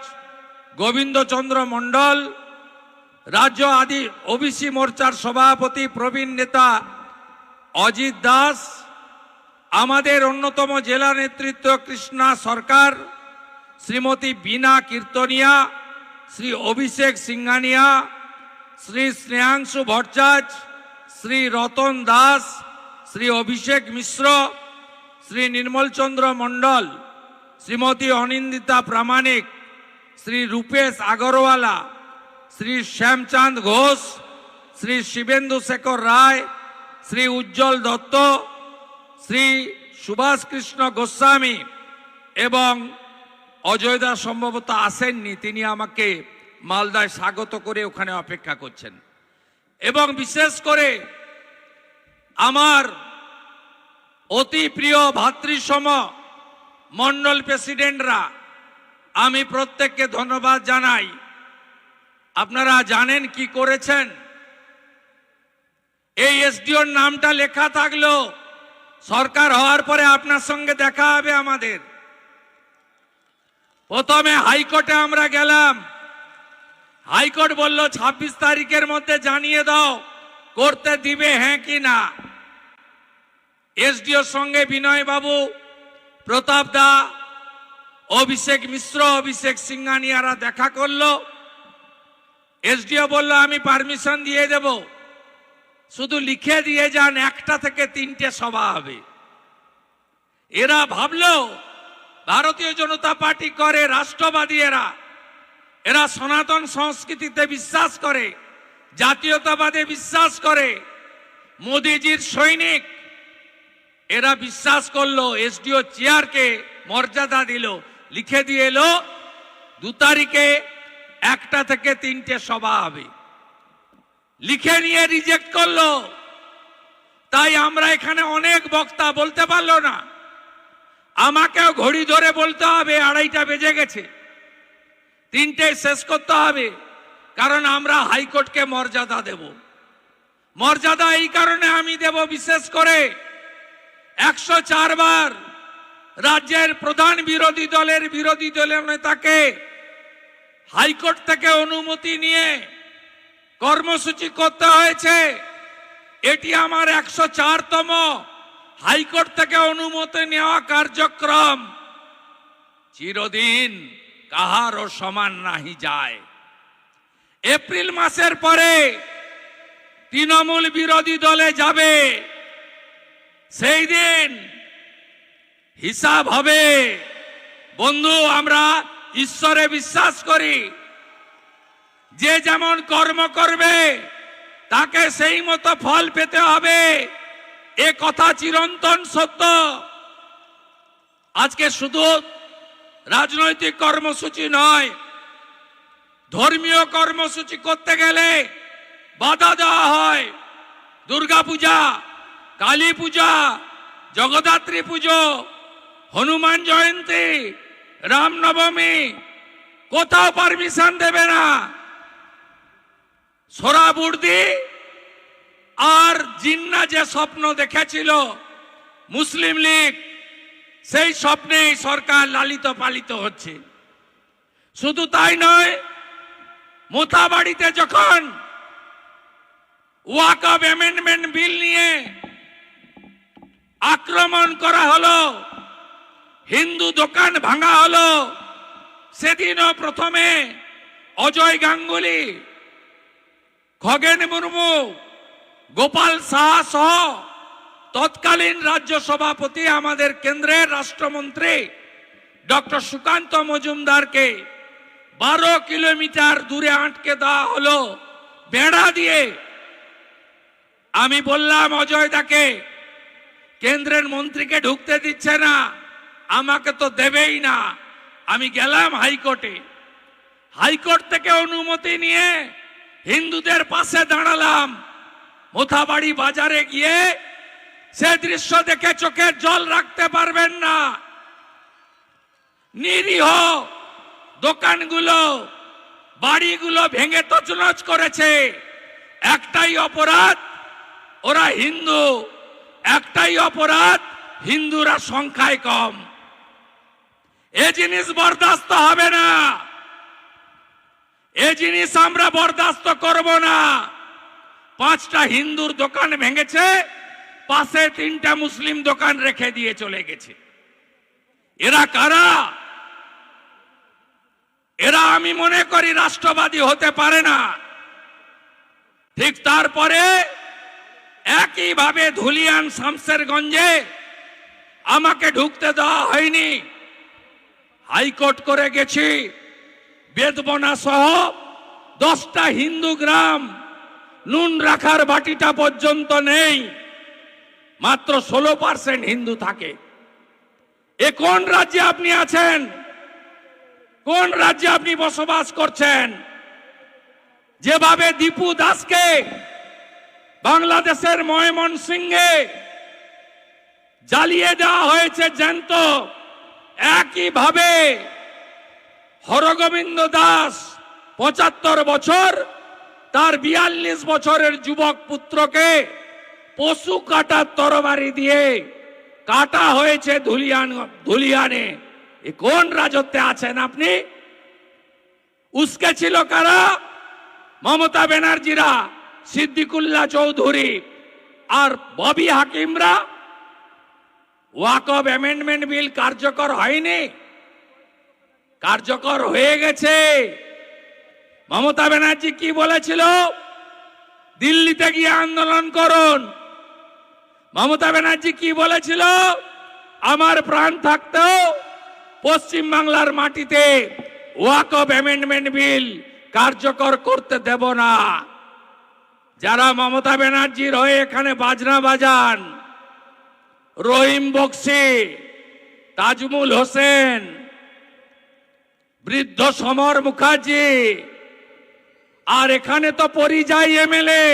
গোবিন্দচন্দ্র মণ্ডল, রাজ্য আদি ওবিসি মোর্চার সভাপতি প্রবীণ নেতা অজিত দাস, আমাদের অন্যতম জেলা নেতৃত্ব কৃষ্ণা সরকার, শ্রীমতী বীণা কীর্তনিয়া, শ্রী অভিষেক সিংহানিয়া, শ্রী স্নেহাংশু ভট্টাচ, শ্রী রতন দাস, শ্রী অভিষেক মিশ্র, শ্রী নির্মলচন্দ্র মণ্ডল, শ্রীমতী অনিন্দিতা প্রামাণিক, শ্রী রূপেশ আগরওয়ালা, শ্রী শ্যামচাঁদ ঘোষ, শ্রী শিবেন্দু শেখর রায়, শ্রী উজ্জ্বল দত্ত, শ্রী সুভাষ কৃষ্ণ গোস্বামী এবং অজয় দাস সম্ভবত আসেননি, তিনি আমাকে মালদায় স্বাগত করে ওখানে অপেক্ষা করছেন। এবং বিশেষ করে আমার অতি প্রিয় ভাতৃসম মন্ডল প্রেসিডেন্টরা, আমি প্রত্যেককে ধন্যবাদ জানাই। আপনারা জানেন কি করেছেন? এই এসডিওর নামটা লেখা থাকলো, সরকার হওয়ার পরে আপনার সঙ্গে দেখা হবে আমাদের। প্রথমে হাইকোর্টে আমরা গেলাম, হাইকোর্ট বলল 26 তারিখের মধ্যে জানিয়ে দাও করতে দিবে হ্যাঁ কি না। এসডিওর সঙ্গে বিনয় বাবু, প্রতাপ দা, অভিষেক মিশ্র, অভিষেক সিংহানিয়ারা দেখা করলো। এসডিও বলল আমি পারমিশন দিয়ে দেব, শুধু লিখে দিয়ে যান 1টা থেকে 3টে সভা হবে। এরা ভাবলো ভারতীয় জনতা পার্টি করে, রাষ্ট্রবাদী এরা সনাতন সংস্কৃতিতে বিশ্বাস করে, জাতীয়তাবাদে বিশ্বাস করে, মোদিজির সৈনিক। এরা বিশ্বাস করলো, এসডিও চেয়ারকে মর্যাদা দিল, লিখে দিয়ে এলো 2 তারিখে 1টা থেকে 3টে সভা হবে। লিখে নিয়ে রিজেক্ট করলো। তাই আমরা এখানে অনেক বক্তা বলতে পারলো না, আমাকেও ঘড়ি ধরে বলতে হবে 2:30 বেজে গেছে, 3টে শেষ করতে হবে, কারণ আমরা হাইকোর্টকে মর্যাদা দেব। মর্যাদা এই কারণে আমি দেব, বিশেষ করে 104 বার রাজ্যের প্রধান বিরোধী দলের নেতাকে হাইকোর্ট থেকে অনুমতি নিয়ে কর্মসূচি করতে হয়েছে। এটি আমার 104তম হাইকোর্ট থেকে অনুমতি নেওয়া কার্যক্রম। চিরদিন কাহারও সমান নাহি যায়। এপ্রিল মাসের পরে তৃণমূল বিরোধী দলে যাবে, সেই দিন হিসাব হবে। বন্ধু, আমরা ঈশ্বরে বিশ্বাস করি, যে যেমন কর্ম করবে তাকে সেই মতো ফল পেতে হবে, এ কথা চিরন্তন সত্য। আজকে শুধু রাজনৈতিক কর্মসূচি নয়, ধর্মীয় কর্মসূচি করতে গেলে বাধা দেওয়া হয়। দুর্গাপূজা, কালী পূজা, জগদ্ধাত্রী পুজো, হনুমান জয়ন্তী, রামনবমী, কোথাও পারমিশন দেবে না। সোহরাবুর্দি আর জিন্না যে স্বপ্ন দেখেছিল মুসলিম লীগ, সেই স্বপ্নেই সরকার লালিত পালিত হচ্ছে। শুধু তাই নয়, মোথাবাড়িতে যখন ওয়াকফ অ্যামেন্ডমেন্ট বিল নিয়ে আক্রমণ করা হলো, হিন্দু দোকান ভাঙা হলো, সেদিনও প্রথমে অজয় গাঙ্গুলি, খগেন মুর্মু, গোপাল সাহা সহ তৎকালীন রাজ্য সভাপতি, আমাদের কেন্দ্রের রাষ্ট্রমন্ত্রী ডক্টর সুকান্ত মজুমদারকে 12 কিলোমিটার দূরে আটকে দেওয়া হলো বেড়া দিয়ে। আমি বললাম অজয় দাকে, কেন্দ্রের মন্ত্রীকে ঢুকতে দিচ্ছে না, আমাকে তো দেবেই না। আমি গেলাম হাইকোর্টে, হাইকোর্ট থেকে অনুমতি নিয়ে হিন্দুদের পাশে দাঁড়ালাম। মোথাবাড়ি বাজারে গিয়ে সে দৃশ্য দেখে চোখের জল রাখতে পারবেন না। নিরীহ দোকানগুলো, বাড়িগুলো ভেঙে তছনছ করেছে। একটাই অপরাধ, ওরা হিন্দু। একটাই অপরাধ, হিন্দুরা সংখ্যায় কম। এ জিনিস বরদাস্ত হবে না, এ জিনিস আমরা বরদাস্ত করব না। 5টা হিন্দুর দোকান ভেঙেছে, পাশে 3টা মুসলিম দোকান রেখে দিয়ে চলে গেছে। এরা কারা? এরা আমি মনে করি রাষ্ট্রবাদী হতে পারে না। ঠিক তারপরে একইভাবে ধুলিয়ান শামসেরগঞ্জে আমাকে ঢুকতে দেওয়া হয়নি। হাইকোর্ট করে গেছি, বেদবনা সহ 10টা হিন্দু গ্রাম, নুন রাখার বাটিটা পর্যন্ত নেই, মাত্র 16% হিন্দু থাকে। এ কোন রাজ্যে আপনি আছেন? কোন রাজ্যে আপনি বসবাস করছেন? যেভাবে দীপু দাসকে বাংলাদেশের ময়মনসিংহে জ্বালিয়ে দেওয়া হয়েছে জ্যান্ত। একইভাবে হরগোবিন্দ দাস 75 বছর, তার 42 বছরের যুবক পুত্রকে পশু কাটার তরবারি দিয়ে কাটা হয়েছে ধুলিয়ানে। এ কোন রাজত্বে আছেন আপনি? উস্কে ছিল কারা? মমতা ব্যানার্জিরা, সিদ্দিকুল্লাহ চৌধুরী আর ববি হাকিমরা। ওয়াকফ অ্যামেন্ডমেন্ট বিল কার্যকর হয়নি, কার্যকর হয়ে গেছে। মমতা ব্যানার্জি কি বলেছিল? দিল্লিতে গিয়ে আন্দোলন করুন। মমতা ব্যানার্জি কি বলেছিল? আমার প্রাণ থাকতেও পশ্চিম বাংলার মাটিতে ওয়াকফ অ্যামেন্ডমেন্ট বিল কার্যকর করতে দেব না। যারা মমতা ব্যানার্জির হয়ে এখানে বাজনা বাজান, রহিম বক্সি, তাজমুল হোসেন, বৃদ্ধ সমর মুখার্জি, আর এখানে তো পরিযায়ী এমএলএ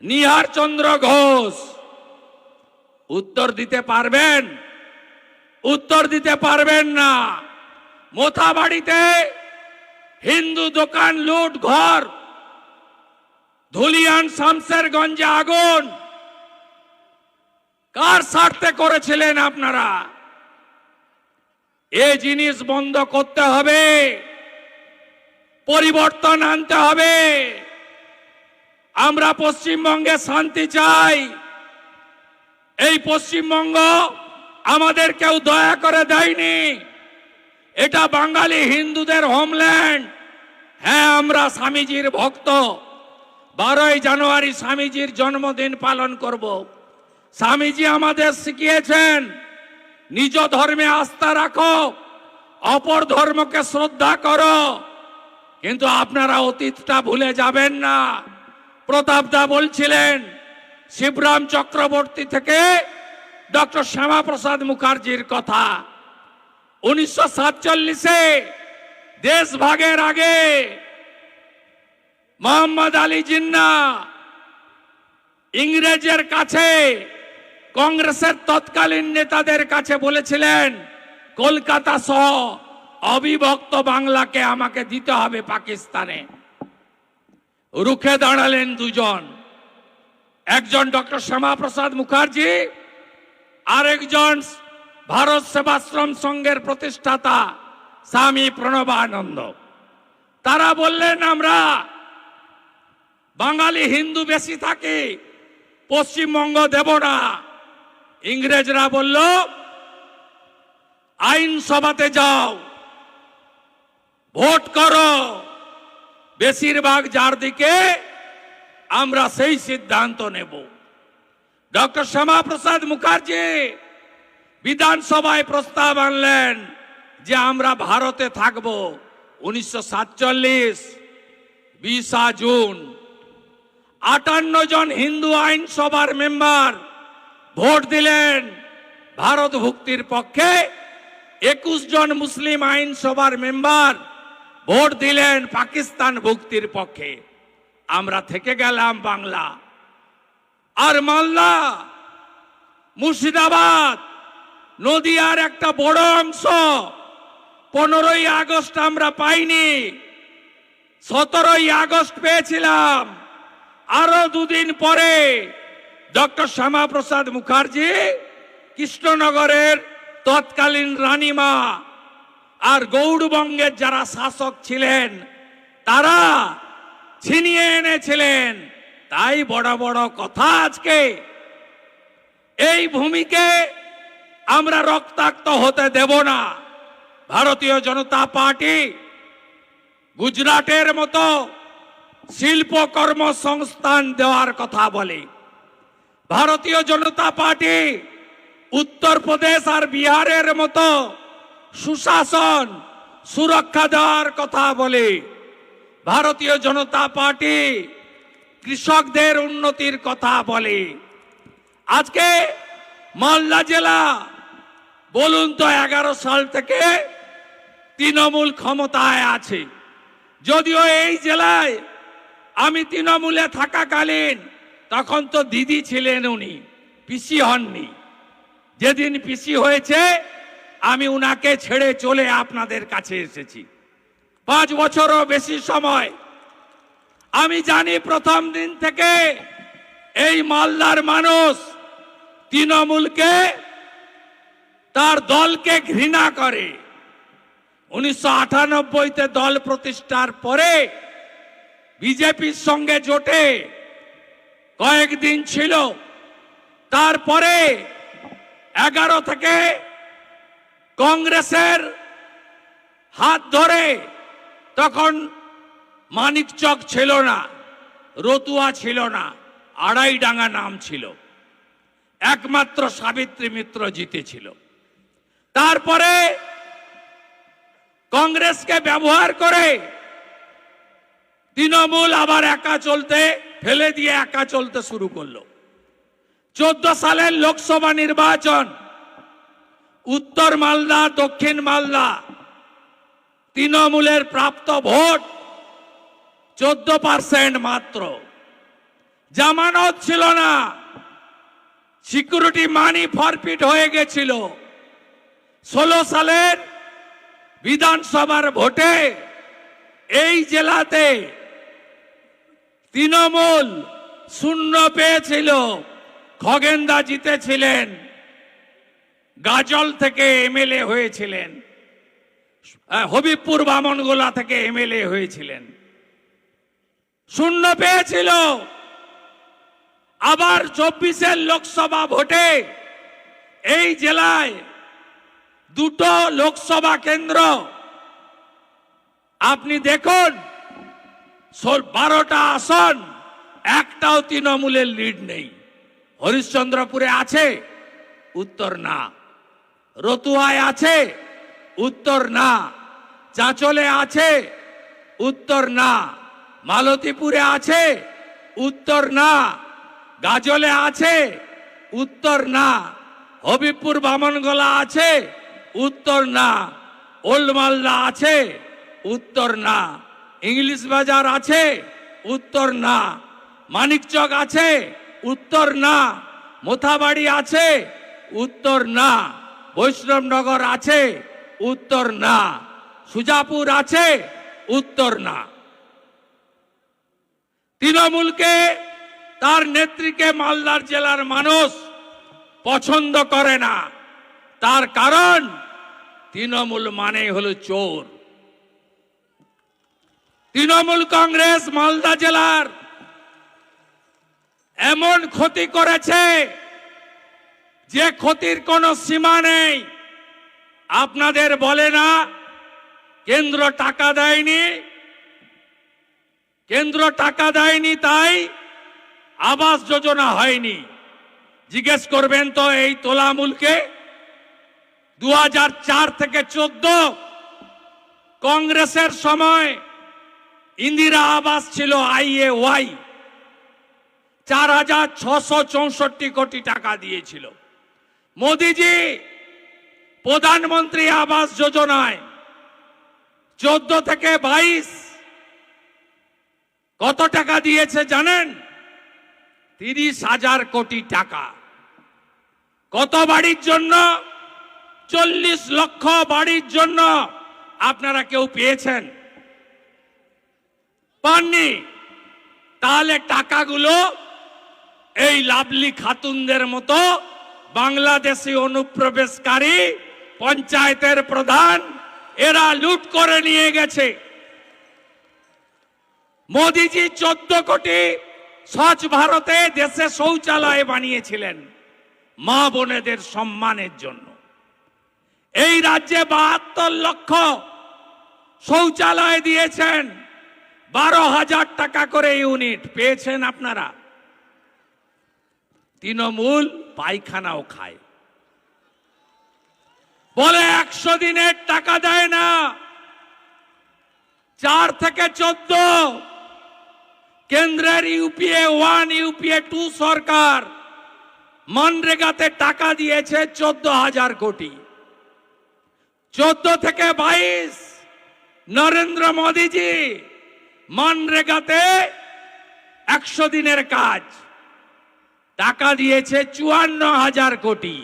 নিহার চন্দ্র ঘোষ, উত্তর দিতে পারবেন? উত্তর দিতে পারবেন না। মোথাবাড়িতে হিন্দু দোকান লুট, ঘর, ধুলিয়ান শামসেরগঞ্জে আগুন, কার স্বার্থে করেছিলেন আপনারা? এই জিনিস বন্ধ করতে হবে, পরিবর্তন আনতে হবে। আমরা পশ্চিমবঙ্গে শান্তি চাই। এই পশ্চিমবঙ্গ আমাদের কেউ দয়া করে দেয়নি। এটা বাঙালি হিন্দুদের হোমল্যান্ড। হ্যাঁ, আমরা স্বামীজির ভক্ত। 12ই জানুয়ারি স্বামীজির জন্মদিন পালন করব। স্বামীজি আমাদের শিখিয়েছেন নিজ ধর্মে আস্থা রাখো, অপর ধর্মকে শ্রদ্ধা করো। কিন্তু আপনারা অতীতটা ভুলে যাবেন না। প্রতাপদা বলছিলেন শিবরাম চক্রবর্তী থেকে ডক্টর শ্যামাপ্রসাদ মুখার্জির কথা। 1947-এ দেশ ভাগের আগে মোহাম্মদ আলী জিন্না ইংরেজের কাছে, কংগ্রেসের তৎকালীন নেতাদের কাছে বলেছিলেন কলকাতা সহ অবিভক্ত বাংলাকে আমাকে দিতে হবে পাকিস্তানে। রুখে দাঁড়ালেন দুজন, একজন ডক্টর শ্যামাপ্রসাদ মুখার্জি, আরেকজন ভারত সেবাশ্রম সংঘের প্রতিষ্ঠাতা স্বামী প্রণবানন্দ। তারা বললেন আমরা বাঙালি হিন্দু বেশি থাকি, পশ্চিমবঙ্গ দেব না। ইংরেজরা বলল আইনসভাতে যাও, ভোট করো, বেশিরভাগ যার দিকে আমরা সেই সিদ্ধান্ত নেব। ডক্টর শ্যামাপ্রসাদ মুখার্জি বিধানসভায় প্রস্তাব আনলেন যে আমরা ভারতে থাকব। 1947 20 জুন 58 জন হিন্দু আইনসভার মেম্বার ভোট দিলেন ভারত ভুক্তির পক্ষে। 21 জন মুসলিম আইনসভার মেম্বার ভোট দিলেন পাকিস্তান ভুক্তির পক্ষে। আমরা থেকে গেলাম বাংলা। আর মালদা, মুর্শিদাবাদ, নদিয়ার একটা বড় অংশ 15ই আগস্ট আমরা পাইনি, 17ই আগস্ট পেয়েছিলাম। আরো দুদিন পরে ডক্টর শ্যামাপ্রসাদ মুখার্জি কৃষ্ণনগরের তৎকালীন রানীমা আর গৌড়বঙ্গের যারা শাসক ছিলেন তারা ছিনিয়ে এনেছিলেন। তাই বড় বড় কথা। আজকে এই ভূমিকে আমরা রক্তাক্ত হতে দেব না। ভারতীয় জনতা পার্টি গুজরাটের মতো শিল্প কর্মসংস্থান দেওয়ার কথা বলে। ভারতীয় জনতা পার্টি উত্তরপ্রদেশ আর বিহারের মতো সুশাসন, সুরক্ষা দেওয়ার কথা বলে। ভারতীয় জনতা পার্টি কৃষকদের উন্নতির কথা বলে। আজকে মালদা জেলা বলুন তো 11 সাল থেকে তৃণমূল ক্ষমতায় আছে। যদিও এই জেলায় আমি তৃণমূলে থাকাকালীন তখন তো দিদি ছিলেন উনি, পিসি হননি। যেদিন পিসি হয়েছে আমি উনাকে ছেড়ে চলে আপনাদের কাছে এসেছি। 5 বছরও বেশি সময়। আমি জানি প্রথম দিন থেকে এই মালদার মানুষ তৃণমূলকে, তার দলকে ঘৃণা করে। 1998-তে দল প্রতিষ্ঠার পরে বিজেপির সঙ্গে জোটে কয়েকদিন ছিল, তারপরে 11 থেকে কংগ্রেসের হাত ধরে, তখন মানিকচক ছিল না, রতুয়া ছিল না, আড়াইডাঙ্গা নাম ছিল, একমাত্র সাবিত্রী মিত্র জিতেছিল। তারপরে কংগ্রেসকে ব্যবহার করে তৃণমূল আবার একা চলতে ফেলে দিয়ে একা চলতে শুরু করলো। 14 সালের লোকসভা নির্বাচন, উত্তর মালদা, দক্ষিণ মালদা তৃণমূলের প্রাপ্ত ভোট 14% মাত্র। জামানত ছিল না, সিকিউরিটি মানি ফরফিট হয়ে গেছিল। 16 সালের বিধানসভার ভোটে এই জেলাতে তৃণমূল 0 পেয়েছিল। খগেনদা জিতেছিলেন, গাজল থেকে এমএলএ হয়েছিলেন, হবিবপুর বামনগোলা থেকে এমএলএ হয়েছিলেন, 0 পেয়েছিল। আবার 24-এর লোকসভা ভোটে এই জেলায় 2টো লোকসভা কেন্দ্র আপনি দেখুন, 12টা আসন, একটাও তৃণমূলের লিড নেই। হরিশ্চন্দ্রপুরে আছে, উত্তর না। রতুয়ায় আছে, উত্তর না। চাঁচলে আছে, উত্তর না। মালতীপুরে আছে, উত্তর না। গাজলে আছে, উত্তর না। হবিবপুর বামনগোলা আছে, উত্তর না। ওল্ড মালদা আছে, উত্তর না। ইংলিশ বাজার আছে, উত্তর না। মানিকচক আছে, উত্তর না। মোথাবাড়ি আছে, উত্তর না। বৈষ্ণবনগর আছে, উত্তর না। সুজাপুর আছে, উত্তর না। তৃণমূলকে, তার নেত্রীকে মালদার জেলার মানুষ পছন্দ করে না। তার কারণ তৃণমূল মানে হলো চোর। তৃণমূল কংগ্রেস মালদা জেলার এমন ক্ষতি করেছে যে ক্ষতির কোনো সীমা নেই। আপনাদের বলে না কেন্দ্র টাকা দেয়নি, কেন্দ্র টাকা দেয়নি তাই আবাস যোজনা হয়নি। জিজ্ঞেস করবেন তো এই তোলামূলকে। 2004 থেকে 14 কংগ্রেসের সময় ইন্দিরা আবাস ছিল IAY, 4,664 কোটি টাকা দিয়েছিল। মোদিজি প্রধানমন্ত্রী আবাস যোজনায় 14 থেকে 22 কত টাকা দিয়েছে জানেন? 30,000 কোটি টাকা। কত বাড়ির জন্য? 40 লক্ষ বাড়ির জন্য। আপনারা কেউ পেয়েছেন? পাননি। তাহলে টাকাগুলো এই লাভলি খাতুনদের মতো বাংলাদেশি অনুপ্রবেশকারী পঞ্চায়েতের প্রধান এরা লুট করে নিয়ে গেছে। মোদিজি 14 কোটি স্বচ্ছ ভারতে দেশে শৌচালয় বানিয়েছিলেন মা বোনেদের সম্মানের জন্য। এই রাজ্যে 72 লক্ষ শৌচালয় দিয়েছেন, 12,000 টাকা করে ইউনিট পেয়েছেন আপনারা। তৃণমূল পায়খানাও খায়, বলে 100 দিনের টাকা দেয় না। 4 থেকে 14 কেন্দ্রের UPA 1 UPA 2 সরকার মনরেগাতে টাকা দিয়েছে 14,000 কোটি। 14 থেকে 22 নরেন্দ্র মোদীজি মনরেগাতে 100 দিনের কাজ টাকা দিয়েছে 54,000 কোটি।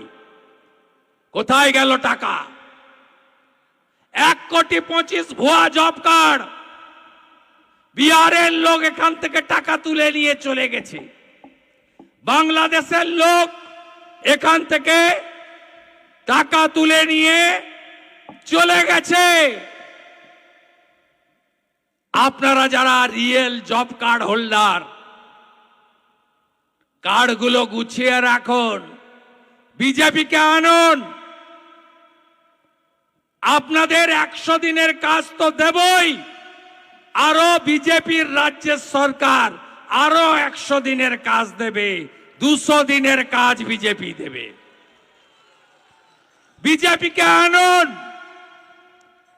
কোথায় গেল টাকা? 1,25,00,000 ভুয়া জব কার্ড। বিহারের লোক এখান থেকে টাকা তুলে নিয়ে চলে গেছে, বাংলাদেশের লোক এখান থেকে টাকা তুলে নিয়ে চলে গেছে। আপনারা যারা রিয়েল জব কার্ড হোল্ডার, কার্ডগুলো গুছিয়ে রাখুন, বিজেপিকে আনুন। আপনাদের 100 দিনের কাজ তো দেবই, আরো বিজেপির রাজ্যের সরকার আরো 100 দিনের কাজ দেবে, 200 দিনের কাজ বিজেপি দেবে। বিজেপিকে আনুন।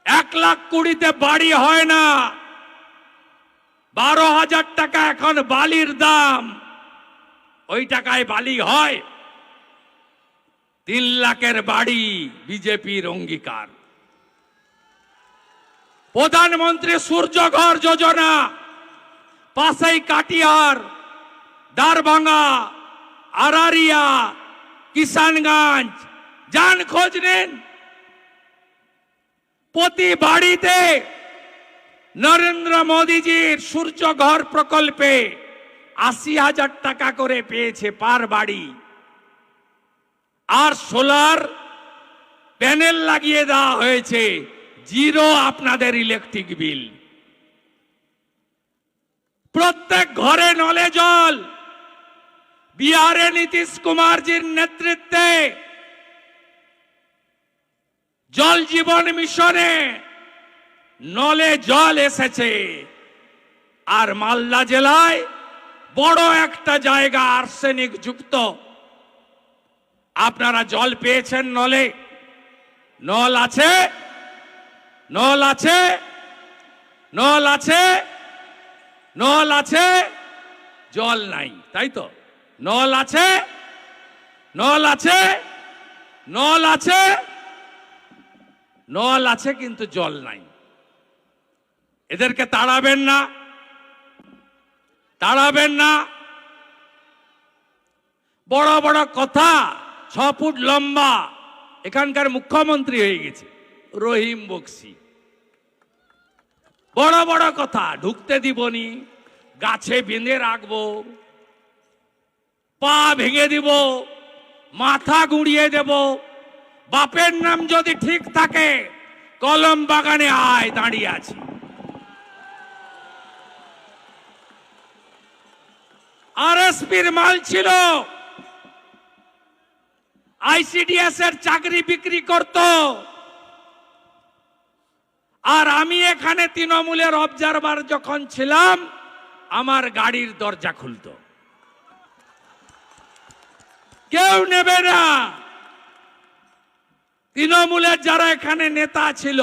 1,20,000 বাড়ি হয় না, 12,000 টাকা এখন বালির দাম। ওই টাকায় বালি হয়? 3 লাখের বাড়ি বিজেপির অঙ্গীকার। প্রধানমন্ত্রী সূর্যঘর যোজনা, পাশেই কাটিহার, দারভাঙ্গা, আরারিয়া, কিষানগঞ্জ, যান খোঁজ নিন। প্রতি বাড়িতে নরেন্দ্র মোদীজির সূর্যঘর প্রকল্পে 80,000 টাকা করে পেয়েছে পার বাড়ি। আর সোলার প্যানেল লাগিয়ে দেওয়া হয়েছে, জিরো আপনাদের ইলেকট্রিক বিল। প্রত্যেক ঘরে নলে জল। বিহারে নীতিশ কুমারজির নেতৃত্বে জল জীবন মিশনে নলে জল এসেছে। আর মালদা জেলায় বড় একটা জায়গা আর্সেনিক যুক্ত। আপনারা জল পেয়েছেন নলে? নল আছে? নল আছে? নল আছে? নল আছে? জল নাই, তাই তো? নল আছে? নল আছে? নল আছে? নল আছে কিন্তু জল নাই। এদেরকে তাড়াবেন না, তাড়াবেন না। বড় বড় কথা, 6 ফুট লম্বা। এখানকার মুখ্যমন্ত্রী হয়ে গেছে রহিম বক্সি। বড় বড় কথা, ঢুকতে দিবনি, গাছে বেঁধে রাখবো, পা ভেঙে দিব, মাথা গুঁড়িয়ে দেব। বাপের নাম যদি ঠিক থাকে, কলম বাগানে আয়, দাঁড়িয়ে আছে। আরএসপির মাল ছিল, আইসিডিএস এর চাকরি বিক্রি করত। আর আমি এখানে তৃণমূলের অবজারভার যখন ছিলাম, আমার গাড়ির দরজা খুলতো। কেউ নেবে না। তৃণমূলের যারা এখানে নেতা ছিল,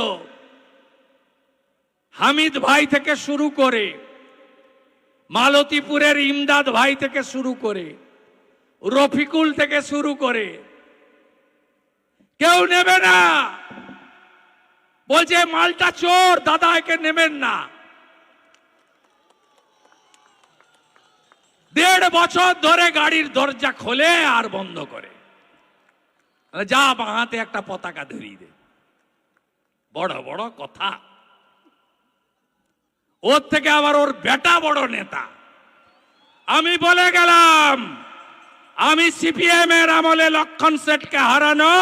হামিদ ভাই থেকে শুরু করে, মালতীপুরের ইমদাদ ভাই থেকে শুরু করে, রফিকুল থেকে শুরু করে, কেউ নেবে না। বলছে মালটা চোর, দাদা একে নেবেন না। 1.5 বছর ধরে গাড়ির দরজা খোলে আর বন্ধ করে। যা বাঁহাতে একটা পতাকা ধরিয়ে দে। বড় বড় কথা। ওর থেকে আবার ওর বেটা বড় নেতা। আমি বলে গেলাম, আমি সিপিএম এর আমলে লক্ষণ সেঠকে হারানো,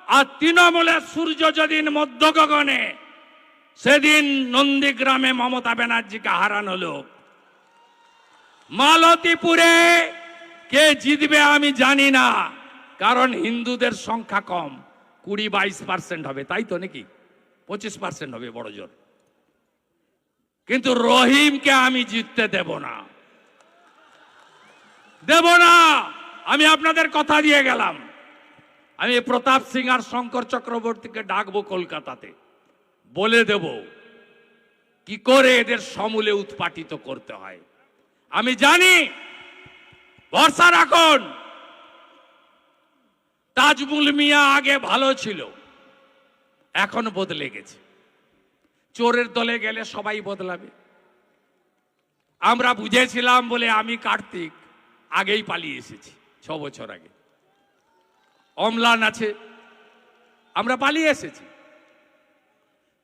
আর তৃণমূলের সূর্য যেদিন মধ্য গগনে, সেদিন নন্দীগ্রামে মমতা ব্যানার্জিকে হারানো লোক। মালতীপুরে কে জিতবে আমি জানি না, কারণ হিন্দুদের সংখ্যা কম, 20-22% হবে, তাই তো নাকি? 25% হবে বড় জোর। কিন্তু রহিমকে আমি জিততে দেব না, দেব না। আমি আপনাদের কথা দিয়ে গেলাম, আমি প্রতাপ সিং আর শঙ্কর চক্রবর্তীকে ডাকবো কলকাতাতে, বলে দেব কি করে এদের সমূলে উৎপাটিত করতে হয়। আমি জানি, ভরসা রাখুন। তাজমুল মিয়া আগে ভালো ছিল, এখন বদলে গেছে। চোরের দলে গেলে সবাই বদলাবে। আমরা বুঝেছিলাম বলে আমি কার্তিক আগেই পালিয়ে এসেছি, 6 বছর আগে। অম্লান আছে, আমরা পালিয়ে এসেছি।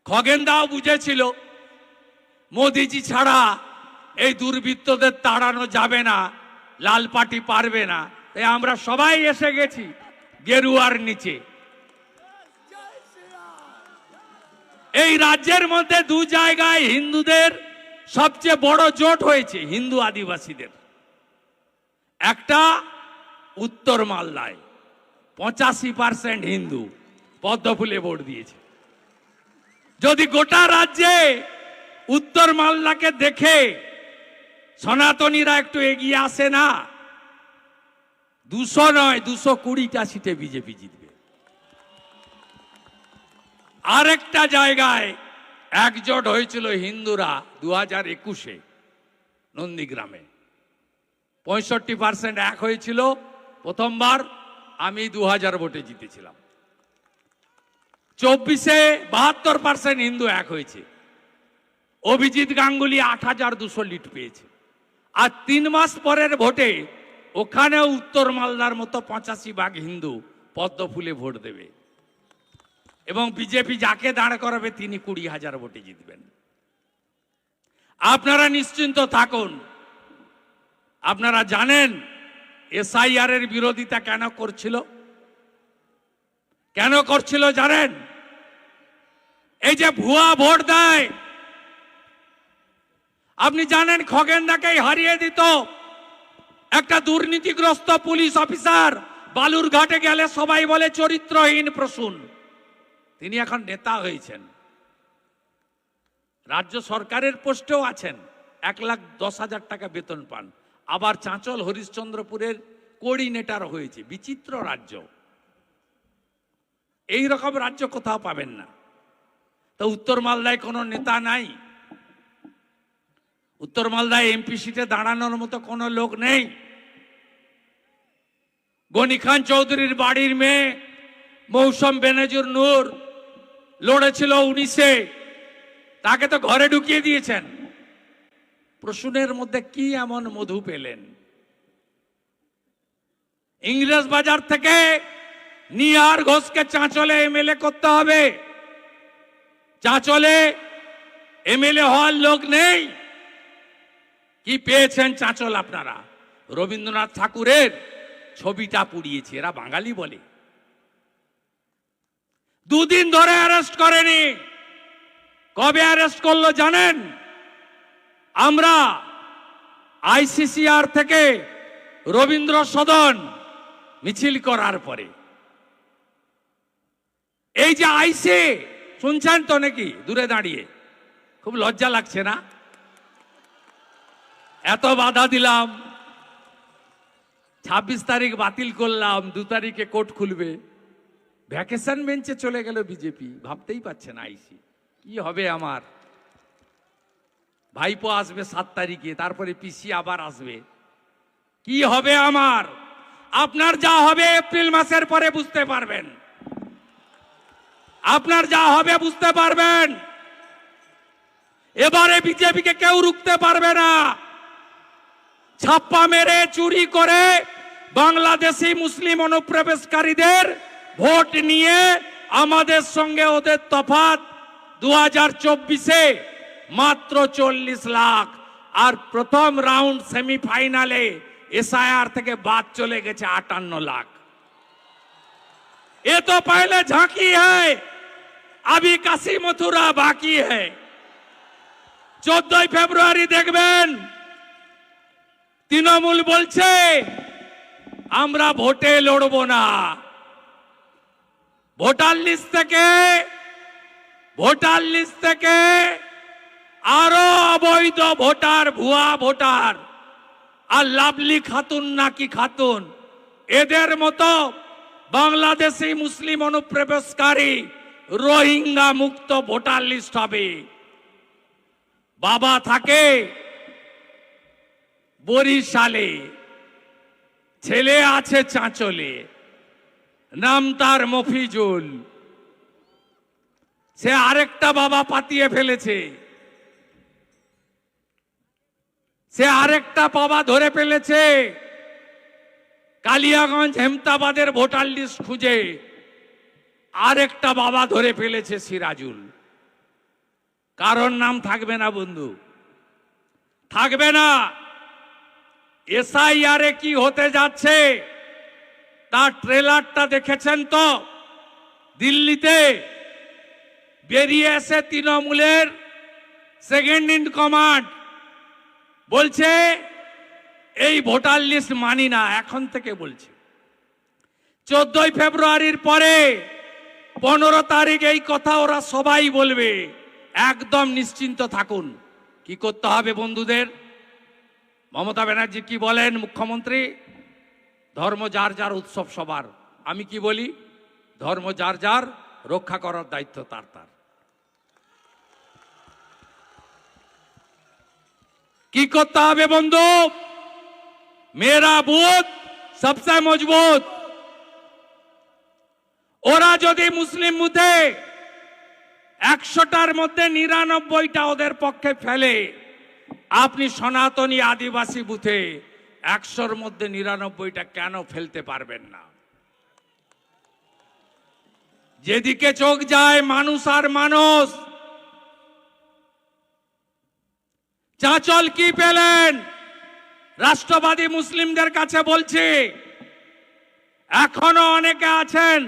খগেনদাও বুঝেছিল মোদিজি ছাড়া এই দুর্বৃত্তদের তাড়ানো যাবে না, লাল পার্টি পারবে না, তাই আমরা সবাই এসে গেছি গেরুয়ার নিচে। এই রাজ্যের মধ্যে 2 জায়গায় হিন্দুদের সবচেয়ে বড় জোট হয়েছে, হিন্দু আদিবাসীদের। একটা উত্তর মালদায় 85% হিন্দু পদ্মফুলে ভোট দিয়েছে। যদি গোটা রাজ্যে উত্তর মালদাকে দেখে সনাতনীরা একটু এগিয়ে আসে না, 200 নয় 220টা সিটে বিজেপি জিতবে। আরেকটা জায়গায় একজোট হয়েছিল হিন্দুরা 2021-এ নন্দীগ্রামে, 65% এক হয়েছিল প্রথমবার। আমি 2000 ভোটে জিতেছিলাম। 24-এ 72% হিন্দু এক হয়েছে। অভিজিৎ গাঙ্গুলি 8200 লিড পেয়েছে। আর 3 মাস পরের ভোটে ওখানেও উত্তর মালদার মতো 85% হিন্দু পদ্মফুলে ভোট দেবে এবং বিজেপি যাকে দাঁড় করাবে তিনি 20,000 ভোটে জিতবেন। আপনারা নিশ্চিন্ত থাকুন। আপনারা জানেন এসআইআর এর বিরোধিতা কেন করছিল? কেন করছিল জানেন? এই যে ভুয়া ভোট দেয়, আপনি জানেন খগেনদাকেই হারিয়ে দিত একটা দুর্নীতিগ্রস্ত পুলিশ অফিসার। বালুরঘাটে গেলে সবাই বলে চরিত্রহীন প্রসূন। তিনি এখন নেতা হয়েছেন, রাজ্য সরকারের পোস্টেও আছেন, 1,10,000 টাকা বেতন পান। আবার চাঁচল হরিশ্চন্দ্রপুরের কোঅর্ডিনেটর হয়েছে। বিচিত্র রাজ্য, এই রকম রাজ্য কোথাও পাবেন না। তো উত্তর মালদায় কোনো নেতা নাই, উত্তর মালদায় এমপি সিটে দাঁড়ানোর মতো কোনো লোক নেই। গনি খান চৌধুরীর বাড়ির মেয়ে মৌসুম বেনজির নূর লড়েছিল 19-এ, তাকে তো ঘরে ঢুকিয়ে দিয়েছেন। প্রসূনের মধ্যে কি এমন মধু পেলেন? ইংরেজ বাজার থেকে নিহার ঘোষকে চাঁচলে এমএলএ করতে হবে। চাঁচলে এমএলএ হওয়ার লোক নেই। কি পেয়েছেন চাঁচল আপনারা? রবীন্দ্রনাথ ঠাকুরের ছবিটা পুড়িয়েছে। এরা বাঙালি বলে। 2 দিন ধরে অ্যারেস্ট করেনি। কবে অ্যারেস্ট করলো জানেন? আমরা আইসিসিআর থেকে রবীন্দ্র সদন মিছিল করার পরে। এই যে আইসে শুনছেন তো নাকি? দূরে দাঁড়িয়ে খুব লজ্জা লাগছে না? এত বাধা দিলাম, 26 তারিখ বাতিল করলাম, 2 তারিখে কোর্ট খুলবে। ভ্যাকেশন বেঞ্চে চলে গেল বিজেপি। ভাবতেই পারছে না আইসি কি হবে আমার। ভাইপো আসবে 7 তারিখে, তারপরে পিসি আবার আসবে। কি হবে আমার? আপনার যা হবে এপ্রিল মাসের পরে বুঝতে পারবেন। আপনার যা হবে বুঝতে পারবেন। এবারে বিজেপিকে কেউ রুখতে পারবে না। ছাপ্পা মেরে চুরি করে বাংলাদেশি মুসলিম অনুপ্রবেশকারীদের ভোট নিয়ে আমাদের সঙ্গে ওদের তফাৎ 2024-এ মাত্র 40 লাখ। আর প্রথম রাউন্ড সেমিফাইনালে एसआईआर থেকে বাদ চলে গেছে 58 लाख। ये तो पहले झांकी है, अभी काशी मथुरा बाकी है। 14 ফেব্রুয়ারি দেখবেন তৃণমূল বলছে আমরা ভোটে লড়ব না। ভোটার লিস্ট থেকে আরো অবৈধ ভোটার, ভুয়া ভোটার আর লাভলি খাতুন নাকি খাতুন, এদের মতো বাংলাদেশি মুসলিম অনুপ্রবেশকারী রোহিঙ্গা মুক্ত ভোটার লিস্ট হবে। বাবা থাকে বরিশালে, ছেলে আছে চাঁচলে, নাম তার মফিজুল। সে আরেকটা বাবা পাতিয়ে ফেলেছে, সে আরেকটা বাবা ধরে ফেলেছে। কালিয়াগঞ্জ হেমতাবাদের ভোটার লিস্ট খুঁজে আরেকটা বাবা ধরে ফেলেছে সিরাজুল। কারণ নাম থাকবে না বন্ধু, থাকবে না। এসআইআরে কি হতে যাচ্ছে তার ট্রেলারটা দেখেছেন তো? দিল্লিতে বেরিয়ে এসে তৃণমূলের সেকেন্ড ইন কমান্ড বলছে এই ভোটার লিস্ট মানি না, এখন থেকে বলছে। 14 ফেব্রুয়ারির পরে 15 তারিখ এই কথা ওরা সবাই বলবে, একদম নিশ্চিন্ত থাকুন। কি করতে হবে বন্ধুদের? মমতা ব্যানার্জি কি বলেন মুখ্যমন্ত্রী? ধর্ম যার যার, উৎসব সবার। আমি কি বলি? ধর্ম যার যার, রক্ষা করার দায়িত্ব তার তার। কি করতে হবে বন্ধু? মেরা বুথ সবচেয়ে মজবুত। ওরা যদি মুসলিম বুথে 100টার মধ্যে 99টা ওদের পক্ষে ফেলে, আপনি সনাতনী আদিবাসী বুথে 100র মধ্যে 99টা কেন ফেলতে পারবেন না? যেদিকে চোখ যায় মানুষ আর মানুষ। চাঁচল কি পেলেন? রাষ্ট্রবাদী মুসলিমদের কাছে বলছি, এখনো অনেকে আছেন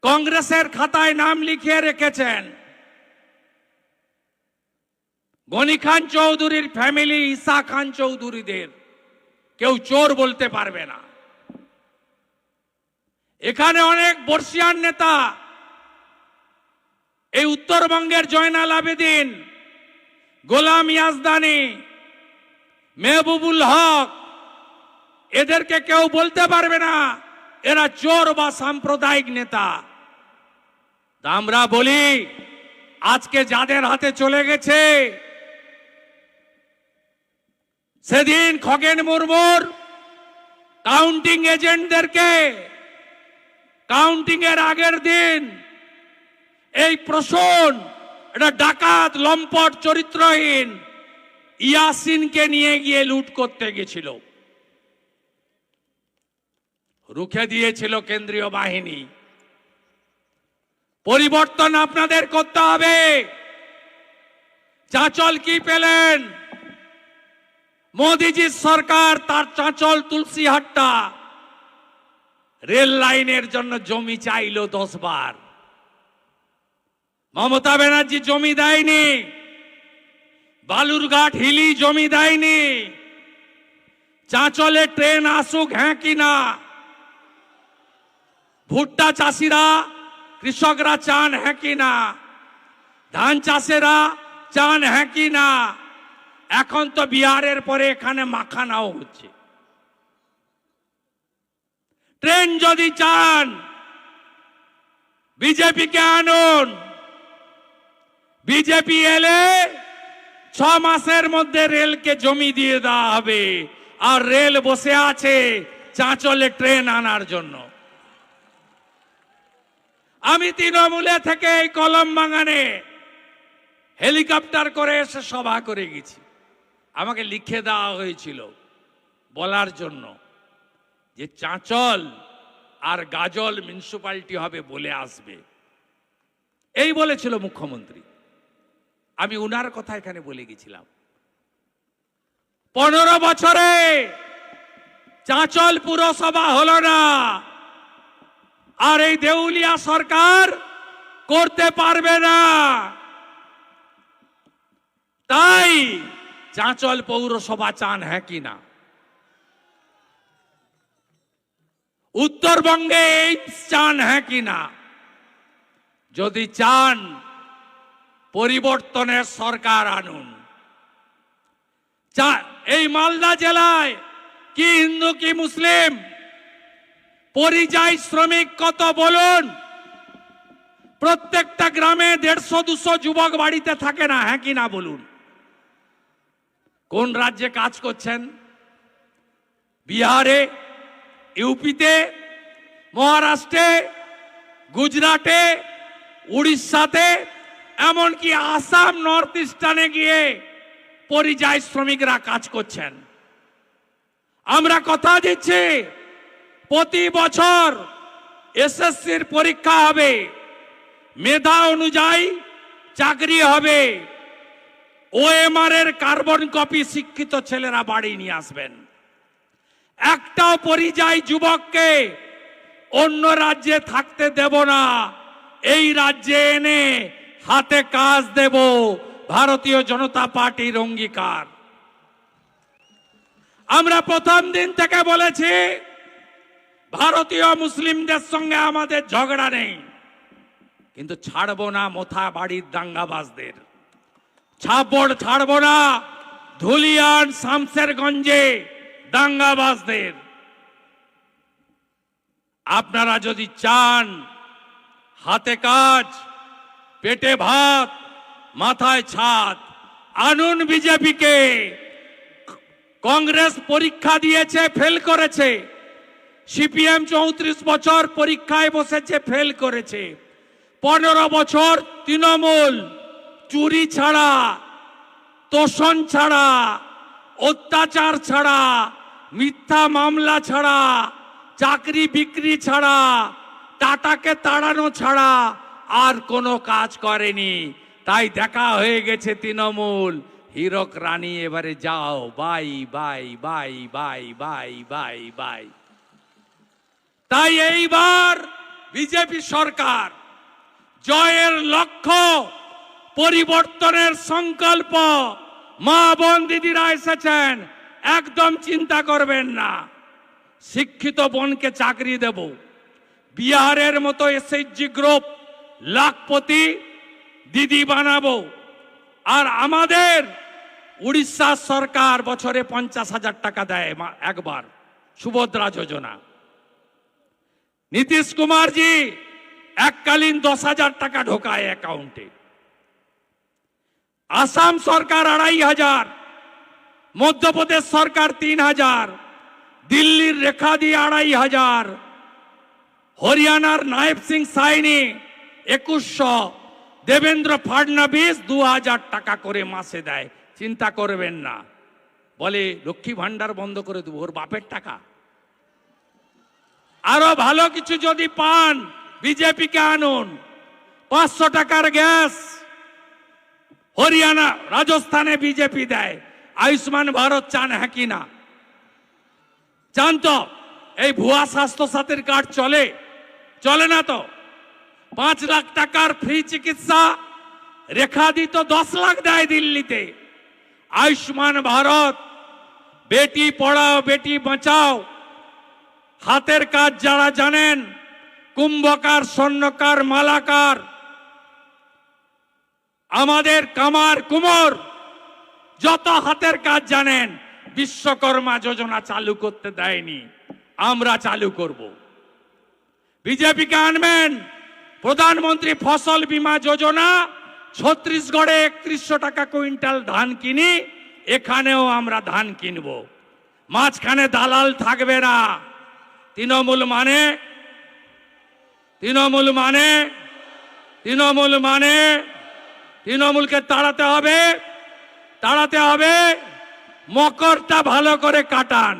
কংগ্রেসের খাতায় নাম লিখিয়ে রেখেছেন। গনি খান চৌধুরীর ফ্যামিলি, ঈসা খান চৌধুরীদের কেউ চোর বলতে পারবে না। এখানে অনেক বর্ষিয়ান নেতা, এই উত্তরবঙ্গের জয়নাল আবেদিন, গোলাম ইয়াজদানি, মেহবুবুল হক, এদেরকে কেউ বলতে পারবে না এরা চোর বা সাম্প্রদায়িক নেতা। তা আমরা বলি, আজকে যাদের হাতে চলে গেছে, সেদিন খগেন মুর্মুর কাউন্টিং এজেন্টদেরকে কাউন্টিং এর আগের দিন এই প্রসূন, এটা ডাকাত, লম্পট, চরিত্রহীন ইয়াসিনকে নিয়ে গিয়ে লুট করতে গেছিল। রুখে দিয়েছিল কেন্দ্রীয় বাহিনী। পরিবর্তন আপনাদের করতে হবে। চাঁচল কি পেলেন? মোদিজির সরকার তার চাঁচল তুলসীহাট্টা রেল লাইনের জন্য জমি চাইল 10 বার। মমতা ব্যানার্জি জমি দেয়নি। বালুরঘাট হিলি জমি দেয়নি। চাঁচলে ট্রেন আসুক হ্যাঁ কি না? ভুট্টা চাষিরা, কৃষকরা চান হ্যাঁ কি না? ধান চাষেরা চান হ্যাঁ কি না? এখন তো বিহারের পরে এখানে মাখানাও হচ্ছে। ট্রেন যদি চান বিজেপিকে আনুন। বিজেপি এলে 6 মাসের মধ্যে রেলকে জমি দিয়ে দেওয়া হবে। আর রেল বসে আছে চাঁচলে ট্রেন আনার জন্য। আমি তৃণমূলে থেকে এই কলম বাগানে হেলিকপ্টার করে এসে সভা করে গেছি। আমাকে লিখে দেওয়া হয়েছিল বলার জন্য যে চাঁচল আর গাজল মিউনিসিপালিটি হবে বলে আসবে, এই বলেছিল মুখ্যমন্ত্রী। আমি উনার কথা এখানে বলে গেছিলাম। 15 বছরে চাঁচল পুরসভা হলো না। আর এই দেউলিয়া সরকার করতে পারবে না। তাই চাঁচল পৌরসভা চান হ্যাঁ কি না? উত্তরবঙ্গে এইমস চান হ্যাঁ কি না? যদি চান পরিবর্তনের সরকার আনুন। এই মালদা জেলায় কি হিন্দু কি মুসলিম, পরিযায়ী শ্রমিক কত বলুন? প্রত্যেকটা গ্রামে 150-200 যুবক বাড়িতে থাকে না হ্যাঁ কি না বলুন? কোন রাজ্যে কাজ করছেন? বিহারে, ইউপিতে, মহারাষ্ট্রে, গুজরাটে, উড়িষ্যাতে, এমনকি আসাম, নর্থ ইস্টার্নে গিয়ে পরিযায়ী শ্রমিকরা কাজ করছেন। আমরা কথা দিচ্ছি প্রতি বছর এসএসসির পরীক্ষা হবে, মেধা অনুযায়ী চাকরি হবে। ওএমআর এর কার্বন কপি শিক্ষিত ছেলেরা বাড়ি নিয়ে আসবেন। একটাও পরিযায়ী যুবককে অন্য রাজ্যে থাকতে দেব না, এই রাজ্যে এনে হাতে কাজ দেব, ভারতীয় জনতা পার্টির অঙ্গীকার। আমরা প্রথম দিন থেকে বলেছি ভারতীয় মুসলিমদের সঙ্গে আমাদের ঝগড়া নেই, কিন্তু ছাড়বো না মোথা বাড়ির দাঙ্গাবাজদের, ছাড়বো না ধুলিয়ান শামসেরগঞ্জে দাঙ্গাবাজদের। আপনারা যদি চান হাতে কাজ, পেটে ভাত, মাথায় ছাদ, আনুন বিজেপিকে। কংগ্রেস পরীক্ষা দিয়েছে, ফেল করেছে। সিপিএম 34 বছর পরীক্ষায় বসেছে, ফেল করেছে। 15 বছর তৃণমূল চুরি ছাড়া, তোষণ ছাড়া, অত্যাচার ছাড়া, মিথ্যা মামলা ছাড়া, চাকরি বিক্রি ছাড়া, টাটাকে তাড়ানো ছাড়া আর কোনো কাজ করেনি। তাই দেখা হয়ে গেছে তৃণমূল। হীরক রানী এবারে যাও, bye bye bye bye bye bye bye. তাই এইবার বিজেপি সরকার জয়ের লক্ষ্য, পরিবর্তনের সংকল্প। মা বোন দিদিরা এসেছেন, একদম চিন্তা করবেন না। শিক্ষিত বোনকে চাকরি দেব। বিহারের মতো এসএইচজি গ্রুপ লাখপতি দিদি বানাবো। আর আমাদের উড়িষ্যা সরকার বছরে 50,000 টাকা দেয় একবার, সুভদ্রা যোজনা। নীতিশ কুমারজি এককালীন 10,000 টাকা ঢোকায় অ্যাকাউন্টে। আসাম সরকার 2,500, মধ্যপ্রদেশ সরকার 3,000, দিল্লির রেখা দিয়ে 2,500, হরিয়ানার নায়েব সিং সাইনি 2100, দেবেন্দ্র ফাডনাবিস 2,000 টাকা করে মাসে দেয়। চিন্তা করবেন না, বলে লক্ষ্মী ভান্ডার বন্ধ করে দেবো, ওর বাপের টাকা। আরো ভালো কিছু যদি পান বিজেপিকে আনুন। 500 টাকার গ্যাস হরিয়ানা, রাজস্থানে বিজেপি দেয়। আয়ুষ্মান ভারত চান হ্যাঁ কি না? চান তো? এই ভুয়া স্বাস্থ্য সাথীর কার্ড চলে না তো? 5 লাখ টাকার ফ্রি চিকিৎসা রেখা দিত 10 লাখ দেয় দিল্লিতে। আয়ুষ্মান ভারত, বেটি পড়াও বেটি বাঁচাও, হাতের কাজ যারা জানেন, কুম্ভকার, স্বর্ণকার, মালাকার, আমাদের কামার কুমোর, যত হাতের কাজ জানেন, বিশ্বকর্মা যোজনা চালু করতে দেয়নি, আমরা চালু করব। বিজেপিকে আনবেন প্রধানমন্ত্রী ফসল বীমা যোজনা। ছত্তিশগড়ে 3100 টাকা কুইন্টাল ধান কিনি, এখানেও আমরা ধান কিনব। মাঝখানে দালাল থাকবে না। তৃণমূল মানে তৃণমূলকে তাড়াতে হবে। মকরটা ভালো করে কাটান,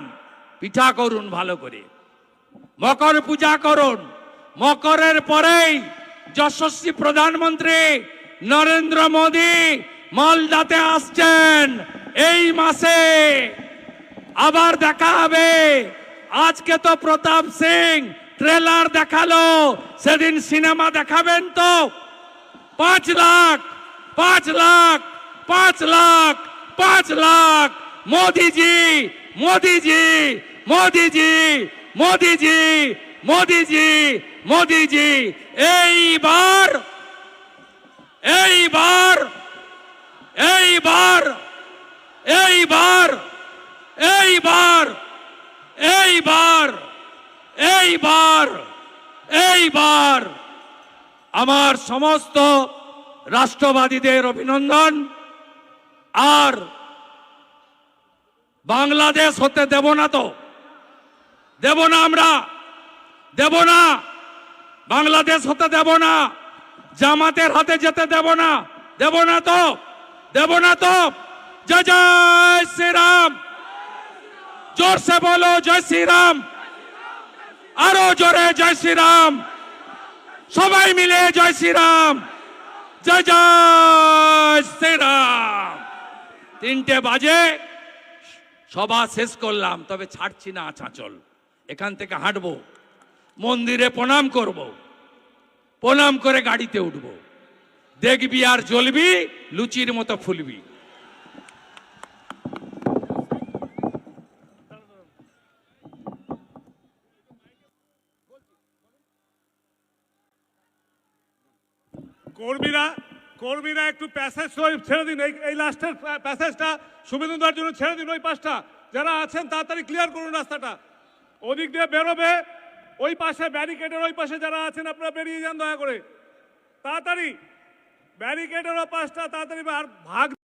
পিঠা করুন ভালো করে, মকর পূজা করুন। মকরের পরেই যশস্বী প্রধানমন্ত্রী নরেন্দ্র মোদী মালদাতে আসছেন এই মাসে। আবার দেখা হবে। আজকে তো প্রতাপ সিং ট্রেলার দেখালো, সেদিন সিনেমা দেখাবেন তো? 5 লাখ 5 লাখ 5 লাখ 5 লাখ। মোদিজি মোদিজি মোদিজি মোদিজি মোদিজি মোদিজি এইবার এইবার এইবার এইবার এইবার এইবার এইবার এইবার আমার সমস্ত রাষ্ট্রবাদীদের অভিনন্দন। আর বাংলাদেশ হতে দেব না তো, দেব না, আমরা দেব না, বাংলাদেশ হতে দেব না, জামাতের হাতে যেতে দেব না, দেব না তো, দেব না তো। জয় জয় শ্রীরাম, जोर से बोलो जय श्री राम आरो जोरे जय श्री राम सबाई मिले जय श्री राम जय जय श्री राम 3টে বাজে সভা শেষ করলাম তবে ছাড়ছি না চাঁচল এখান থেকে হাঁটবো মন্দিরে প্রণাম করব প্রণাম করে গাড়িতে উঠবো দেখবি আর জ্বলবি লুচির মতো ফুলবি কর্মীরা একটু প্যাসেজ ছেড়ে দিন এই লাস্টের প্যাসেজটা সুবিধা দেওয়ার জন্য ছেড়ে দিন ওই পাশটা যারা আছেন তাড়াতাড়ি ক্লিয়ার করুন রাস্তাটা ওদিক দিয়ে বেরোবে ওই পাশে ব্যারিকেডের ওই পাশে যারা আছেন আপনারা বেরিয়ে যান দয়া করে তাড়াতাড়ি ব্যারিকেডের ওই পাশটা তাড়াতাড়ি আর ভাগ